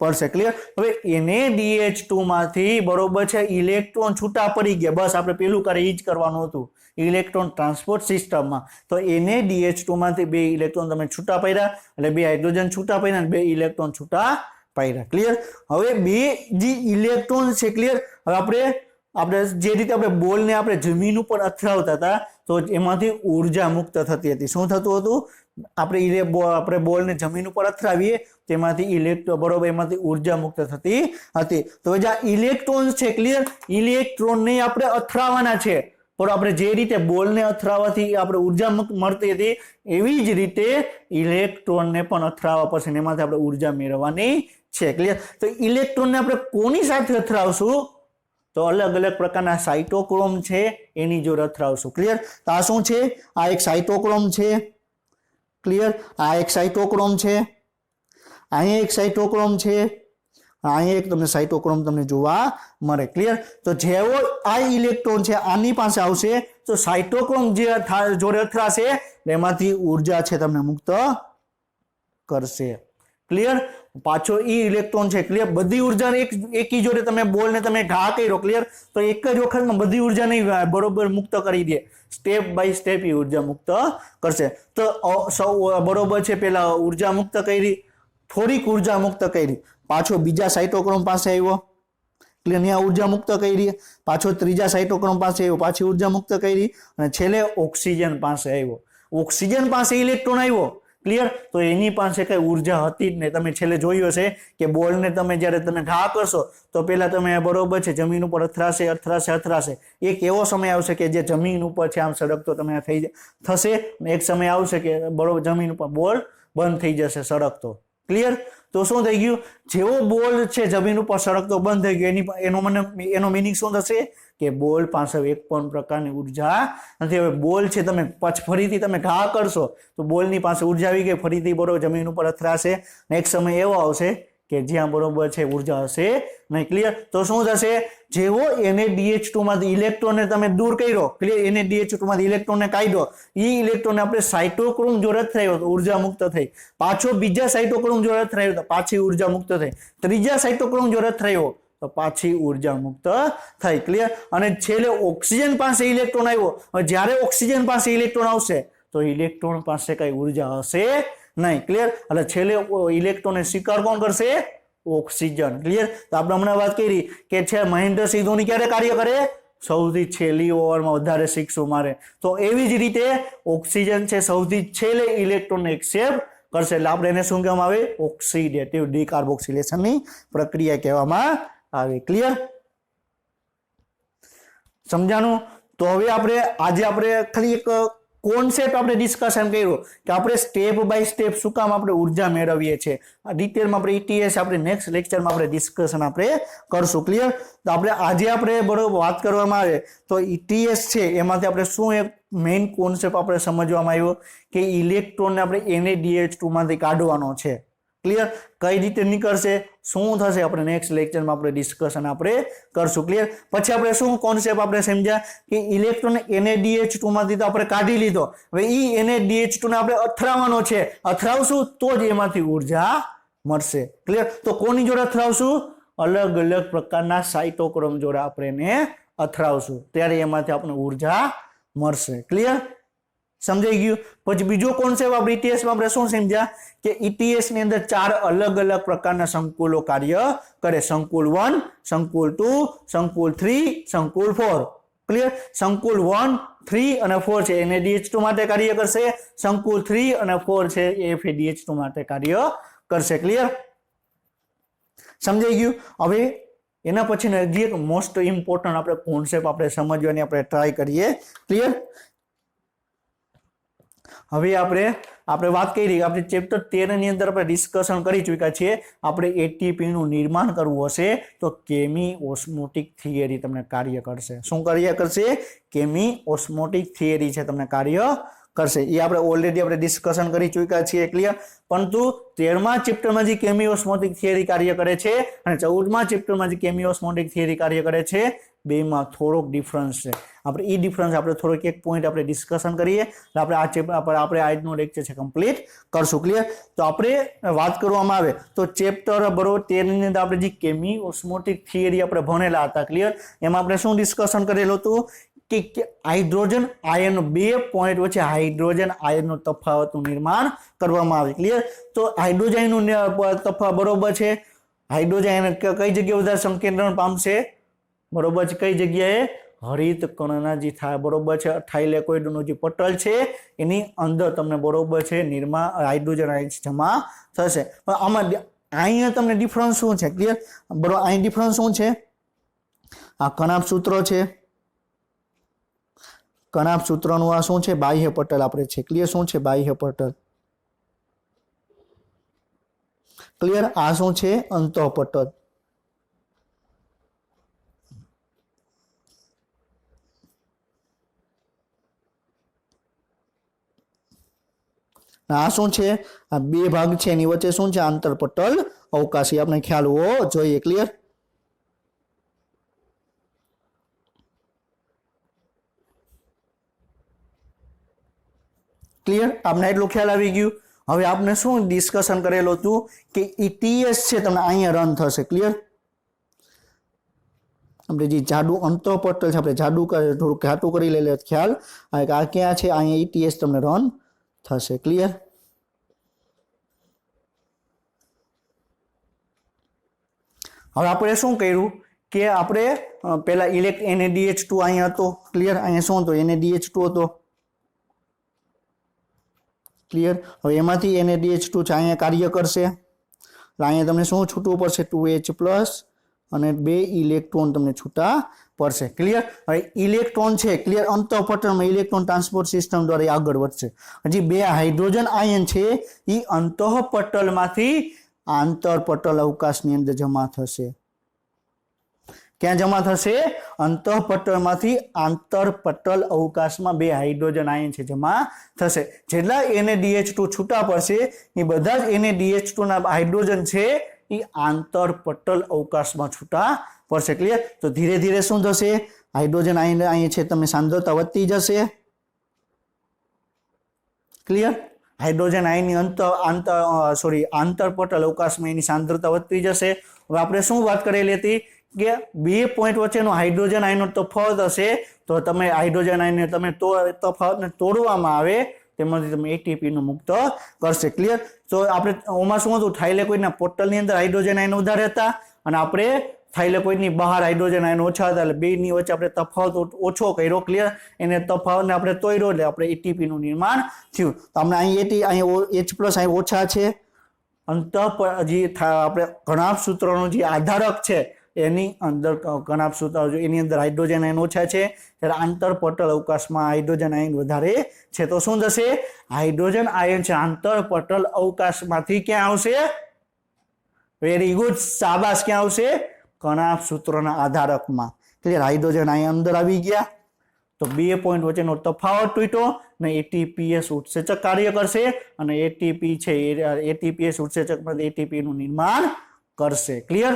પડશે. ક્લિયર. હવે NaDH2 માંથી બરોબર છે ઇલેક્ટ્રોન છૂટા પડી ગયા. બસ આપણે પેલું કરે એ જ કરવાનું હતું ઇલેક્ટ્રોન ટ્રાન્સપોર્ટ સિસ્ટમમાં. તો NaDH2 માંથી બે ઇલેક્ટ્રોન તમે છૂટા પડ્યા એટલે બે હાઇડ્રોજન છૂટા પડ્યા અને બે ઇલેક્ટ્રોન છૂટા પડ્યા. ક્લિયર. હવે બે જે ઇલેક્ટ્રોન છે, ક્લિયર, હવે આપણે જે રીતે આપણે બોલને આપણે જમીન ઉપર અથડાવતા હતા તો એમાંથી ઉર્જા મુક્ત થતી હતી. શું થતું હતું? આપણે બોલને જમીન ઉપર અથડાવીએ તેમાંથી બરોબર એમાંથી ઉર્જા મુક્ત થતી હતી. તો જ્યાં ઇલેક્ટ્રોન છે, ક્લિયર, ઇલેક્ટ્રોનને આપણે અથડાવવાના છે. પણ આપણે જે રીતે બોલને અથડાવવાથી આપણે ઉર્જા મળતી હતી એવી જ રીતે ઇલેક્ટ્રોનને પણ અથડાવવા પડશે ને એમાંથી આપણે ઉર્જા મેળવવાની છે. ક્લિયર. તો ઇલેક્ટ્રોનને આપણે કોની સાથે અથડાવશું? તો અલગ અલગ પ્રકારના સાઇટોક્રોમ છે એની જોડે અથડાવશું. ક્લિયર. તો આ શું છે? આ એક સાઇટોક્રોમ છે. ક્લિયર. આ એક સાઇટોક્રોમ છે. અહીંયા એક સાઇટોક્રોમ છે. અહીંયા એક તમને સાઇટોક્રોમ તમને જોવા મળે. ક્લિયર. તો જેવો આ ઇલેક્ટ્રોન છે આની પાસે આવશે તો સાઇટોક્રોમ જે જોડે અથડાશે એમાંથી ઉર્જા છે તમને મુક્ત કરશે. ક્લિયર. પાછો ઈ ઇલેક્ટ્રોન છે, ક્લિયર, બધી ઉર્જાને એકી જોડે તમે બોલને તમે ઘા કર્યો. ક્લિયર. તો એક જ વખતમાં બધી ઉર્જા નહીં બરોબર મુક્ત કરી દે. સ્ટેપ બાય સ્ટેપ એ ઉર્જા મુક્ત કરશે. તો બરોબર છે પેલા ઉર્જા મુક્ત કરી, થોડીક ઉર્જા મુક્ત કરી, પાછો બીજા સાઇટોક્રોમ પાસે આવ્યો. ક્લિયર. ત્યાં ઉર્જા મુક્ત કરી, પાછો ત્રીજા સાઇટોક્રોમ પાસે આવ્યો, પાછી ઉર્જા મુક્ત કરી અને છેલ્લે ઓક્સિજન પાસે આવ્યો. ઓક્સિજન પાસે ઇલેક્ટ્રોન આવ્યો. ક્લિયર. તો એની પાસે કઈ ઉર્જા હતી જ નહીં. તમે છેલ્લે જોયું હશે કે બોલને તમે જ્યારે તમે ઘા કરશો તો પેલા તમે બરોબર છે જમીન ઉપર અથડાશે. એક એવો સમય આવશે કે જે જમીન ઉપર છે આમ સળગતો તમે થશે. એક સમય આવશે કે બરોબર જમીન ઉપર બોલ બંધ થઈ જશે સળગતો. ક્લિયર. તો શું થઈ ગયું? જેવો બોલ છે જમીન ઉપર સળગતો બંધ થઈ ગયો એનો મિનિંગ શું થશે? કે બોલ પાસે એક પણ પ્રકારની ઉર્જા નથી. હવે બોલ છે તમે ફરીથી તમે ઘા કરશો તો બોલની પાસે ઉર્જા આવી ગઈ, ફરીથી બરોબર જમીન ઉપર અથડાશે. એક સમય એવો આવશે કે જ્યાં બરોબર છે ઉર્જા હશે નહીં. ક્લિયર. તો શું થશે? જેવો NaDH2 માંથી ઇલેક્ટ્રોનને તમે દૂર કર્યો, ક્લિયર, NaDH2 માંથી ઇલેક્ટ્રોનને કાઢ્યો, એ ઇલેક્ટ્રોનને આપણે સાઇટોક્રોમ જોડે અથડાયો તો ઉર્જા મુક્ત થઈ. પાછો બીજા સાઇટોક્રોમ જોડે અથડાયો તો પાછી ઉર્જા મુક્ત થઈ. ત્રીજા સાઇટોક્રોમ જોડે અથડાયો તો પાછી ઉર્જા મુક્ત થઈ. ક્લિયર. અને છેલ્લે ઓક્સિજન પાસે ઇલેક્ટ્રોન આવ્યો. જ્યારે ઓક્સિજન પાસે ઇલેક્ટ્રોન આવશે તો ઇલેક્ટ્રોન પાસે કઈ ઉર્જા હશે નહીં. ક્લિયર. એટલે છેલ્લે ઇલેક્ટ્રોનને સ્વીકાર કોણ કરશે? ઓક્સિજન. ક્લિયર. તો આપણે હમણાં વાત કરી કે છે મહેન્દ્રસિંહ ધોની ક્યારે કાર્ય કરે? સૌથી છેલ્લી ઓવરમાં વધારે સિક્સો મારે. તો એવી જ રીતે ઓક્સિજન છે સૌથી છેલ્લે ઇલેક્ટ્રોનને એક્સેપ્ટ કરશે. એટલે આપણે એને શું કહેવામાં આવે? ઓક્સિડેટિવ ડિકાર્બોક્સિલેશનની પ્રક્રિયા કહેવામાં આવે. ક્લિયર. સમજાણું? તો હવે આજે આપણે ખાલી એક કોન્સેપ્ટ આપણે ડિસ્કશન કર્યું કે આપણે સ્ટેપ બાય સ્ટેપ શું કામ આપણે ઉર્જા મેળવીએ છીએ. ડિટેલમાં આપણે ETS આપણે નેક્સ્ટ લેક્ચરમાં આપણે ડિસ્કશન આપણે કરશું. ક્લિયર. તો આજે બરોબર વાત કરવામાં આવે તો ETS છે એમાંથી આપણે શું એક મેઇન કોન્સેપ્ટ આપણે સમજવામાં આવ્યો કે ઇલેક્ટ્રોનને આપણે NaDH2 માંથી કાઢવાનો છે. ક્લિયર. કઈ રીતે નીકળશે, શું થશે, આપણે નેક્સ્ટ લેક્ચરમાં આપણે ડિસ્કશન આપણે કરશું. ક્લિયર. પછી આપણે શું કોન્સેપ્ટ આપણે સમજ્યા કે ઇલેક્ટ્રોન NaDH2 માંથી તો આપણે કાઢી લીધો. હવે ઈ NaDH2 ને આપણે અથડાવવાનો છે. અથડાવશું તો જ એમાંથી ઉર્જા મળશે. ક્લિયર. તો કોની જોડે અથડાવશું? અલગ અલગ પ્રકારના સાઇટોક્રોમ જોડે આપણે એને અથડાવશું ત્યારે એમાંથી આપણે ઉર્જા મળશે. ક્લિયર. समझाई गયું। પછી બીજો કોન્સેપ્ટ આપણે ETS માં આપણે શું સમજ્યા કે ETS ની અંદર 4 અલગ અલગ પ્રકારના સંકુલો કાર્ય કરે, સંકુલ 1, સંકુલ 2, સંકુલ 3, સંકુલ 4। ક્લિયર? સંકુલ 1, 3 અને 4 છે NaDH2 માટે કાર્ય કરશે, સંકુલ 3 અને 4 છે એ FADH2 માટે કાર્ય કરશે। ક્લિયર? સમજાઈ ગયું। હવે એના પછીનો હજી એક મોસ્ટ ઇમ્પોર્ટન્ટ આપણે કોન્સેપ્ટ આપણે સમજવાની આપણે ટ્રાય કરીએ। ક્લિયર? હવે આપણે વાત કરી આપણે ચેપ્ટર 13 ની અંદર આપણે ડિસ્કશન કરી ચૂક્યા છીએ। આપણે એટીપી નું નિર્માણ કરવું હશે તો કેમી ઓસ્મોટિક થિયરી તમને કાર્ય કરશે। શું કાર્ય કરશે? કેમી ઓસ્મોટિક થિયરી છે તમને કાર્ય કરશે। એ આપણે ઓલરેડી આપણે ડિસ્કશન કરી ચૂક્યા છીએ। ક્લિયર? પરંતુ 13મા ચેપ્ટરમાં જે કેમી ઓસ્મોટિક થિયરી કાર્ય કરે છે અને 14મા ચેપ્ટરમાં જે કેમી ઓસ્મોટિક થિયરી કાર્ય કરે છે બેમાં થોડોક ડિફરન્સ છે। આપણે એ ડિફરન્સ આપણે થોડોક એક પોઈન્ટ આપણે ડિસ્કશન કરીએ એટલે આપણે આ ચેપ્ટર આપણે આજનો લેક્ચર છે કમ્પ્લીટ કરશું। ક્લિયર? તો આપણે વાત કરવામાં આવે તો ચેપ્ટર બરોબર 13 ની અંદર આપણે જે કેમી ઓસ્મોટિક થિયરી આપણે ભણેલા હતા। ક્લિયર? એમાં આપણે શું ડિસ્કશન કરેલું હતું કે હાઇડ્રોજન આયન 2 પોઈન્ટ વચ્ચે હાઇડ્રોજન આયનનું તફાવતનું નિર્માણ કરવામાં આવે। ક્લિયર? તો હાઇડ્રોજન આયનનું તફાવત બરોબર છે। હાઇડ્રોજન આયન કઈ જગ્યાએ વધારે સંકેન્દ્રણ પામશે? બરોબર છે, કઈ જગ્યાએ? હરિત કણના જે થાય બરોબર છે થાઇલેકોઇડનું જે પટલ છે એની અંદર તમને બરોબર છે હાઇડ્રોજન આયન જમા થશે। પણ આમાં અહીંયા તમને ડિફરન્સ શું છે? ક્લિયર? બરોબર, અહીં ડિફરન્સ શું છે? આ કણાપ સૂત્ર છે, કણાપ સૂત્રનું આ શું છે? બાહ્ય પટલ આપણે છે। ક્લિયર? શું છે? બાહ્ય પટલ। ક્લિયર? આ શું છે? અંતઃપટલ। આ શું છે? આ બે ભાગ છે એની વચ્ચે શું છે? આંતરપટલ અવકાશી આપણે ખ્યાલ હોવો જોઈએ। ક્લિયર? ક્લિયર? આપણે એટલું ખ્યાલ આવી ગયું। હવે આપણે શું ડિસ્કશન કરેલું હતું કે ETS છે તમને અહીંયા રન થશે। ક્લિયર? આપણે જે જાડું અંતઃપટલ છે આપણે જાડું થોડું ઘાટું કરી લઈએ ખ્યાલ આ ક્યાં છે? અહીંયા ETS તમને રન થશે। ક્લિયર? હવે આપણે શું કર્યું કે આપણે પેલા NaDH2 અહીંયા હતો। ક્લિયર? અહીંયા શું હતો? NaDH2 હતો। ક્લિયર? હવે એમાંથી NaDH2 છે અહીંયા કાર્ય કરશે એટલે અહીંયા તમને શું છૂટવું પડશે? 2H+ અને 2 ઇલેક્ટ્રોન તમને છૂટા પડશે। ક્લિયર? હવે ઇલેક્ટ્રોન છે ક્લિયર અંતઃપટલમાં ઇલેક્ટ્રોન ટ્રાન્સપોર્ટ સિસ્ટમ દ્વારા આગળ વધશે। હજી 2 હાઇડ્રોજન આયન છે એ અંતઃપટલમાંથી આંતરપટલ અવકાશની અંદર જમા થશે। ક્યાં જમા થશે? અંતઃપટલમાંથી આંતરપટલ અવકાશમાં 2 હાઇડ્રોજન આયન છે જમા થશે। જેટલા NaDH2 છૂટા પડશે એ બધા જ NaDH2 ના હાઇડ્રોજન છે એ આંતરપટલ અવકાશમાં છૂટા પડશે। ક્લિયર? તો ધીરે ધીરે શું થશે? હાઇડ્રોજન આયન અહીં છે તમે સાંદ્રતા વધતી જશે। ક્લિયર? હાઇડ્રોજન આયનની આંતરપટલ અવકાશમાં એની સાંદ્રતા વધતી જશે। હવે આપણે શું વાત કરેલી હતી કે 2 પોઈન્ટ વચ્ચેનો હાઇડ્રોજન આયનનો તફાવત હશે તો તમે હાઇડ્રોજન આયનને તમે તફાવતને તોડવામાં આવે તેમાંથી તમે એટીપી નું મુક્ત કરશે। ક્લિયર? તો આપણે ઓમાં શું હતું? થાઇલેકોઇડના પટલની અંદર હાઇડ્રોજન આયન વધારે હતા અને આપણે થાઇલેકોઇડની બહાર હાઇડ્રોજન આયન ઓછા હતા એટલે બેની વચ્ચે આપણે તફાવત ઓછો કર્યો। ક્લિયર? એને તફાવતને આપણે તોડ્યો એટલે આપણે એટીપી નું નિર્માણ થયું। તો આપણે અહીં H+ અહીં ઓછા છે જે આપણે કણાપ સૂત્રનો જે આધારક છે એની અંદર કણાપ સૂત્ર એની અંદર હાઇડ્રોજન આયન ઓછા છે ત્યારે આંતરપટલ અવકાશમાં હાઇડ્રોજન આયન વધારે છે। તો શું થશે? હાઇડ્રોજન આયન છે આંતરપટલ અવકાશમાંથી ક્યાં આવશે? વેરી ગુડ, શાબાશ। ક્યાં આવશે? કણાપ સૂત્રના આધારકમાં। ક્લિયર? હાઇડ્રોજન આયન અંદર આવી ગયા તો 2 પોઈન્ટ વચ્ચેનો તફાવત તૂટ્યો ને એટીપીએસ ઉત્સેચક કાર્ય કરશે અને એટીપી છે એટીપીએસ ઉત્સેચકમાંથી એટીપી નું નિર્માણ કરશે। ક્લિયર?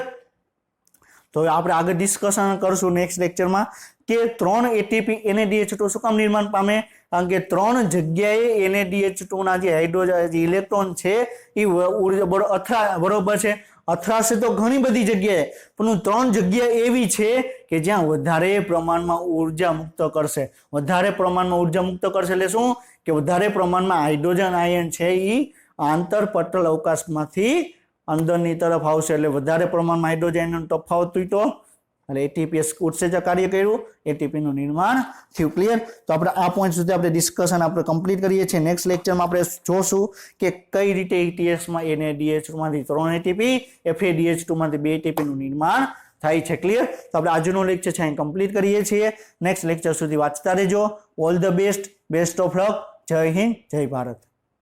તો આપણે આગળ ડિસ્કશન કરશું નેક્સ્ટ લેક્ચરમાં કે 3 એટીપી NaDH2 શું કામ નિર્માણ પામે? કારણ કે 3 જગ્યાએ NaDH2 ના જે હાઇડ્રોજન જે ઇલેક્ટ્રોન છે એ બરોબર છે અથડાશે તો ઘણી બધી જગ્યાએ, પણ 3 જગ્યા એવી છે કે જ્યાં વધારે પ્રમાણમાં ઉર્જા મુક્ત કરશે. વધારે પ્રમાણમાં ઉર્જા મુક્ત કરશે એટલે શું કે વધારે પ્રમાણમાં હાઇડ્રોજન આયન છે એ આંતરપટલ અવકાશમાંથી અંદરની તરફ આવશે, એટલે વધારે પ્રમાણમાં હાઇડ્રોજન આયનનો તફાવત તૂટ્યો એટલે એટીપી ઉત્સેચક કાર્ય કર્યું, એટીપી નું નિર્માણ થયું. ક્લિયર? તો આપણે આ પોઈન્ટ સુધી આપણે ડિસ્કશન આપણે કમ્પ્લીટ કરીએ છીએ. નેક્સ્ટ લેક્ચરમાં આપણે જોશું કે કઈ રીતે ETS માં NADH માંથી 3 એટીપી, FADH2 માંથી 2 એટીપી નું નિર્માણ થાય છે. ક્લિયર? તો આપણે આજનો લેક્ચર છે અહીં કમ્પ્લીટ કરીએ છીએ. નેક્સ્ટ લેક્ચર સુધી વાંચતા રહેજો. All the best, best of luck. જય હિન્દ, જય ભારત.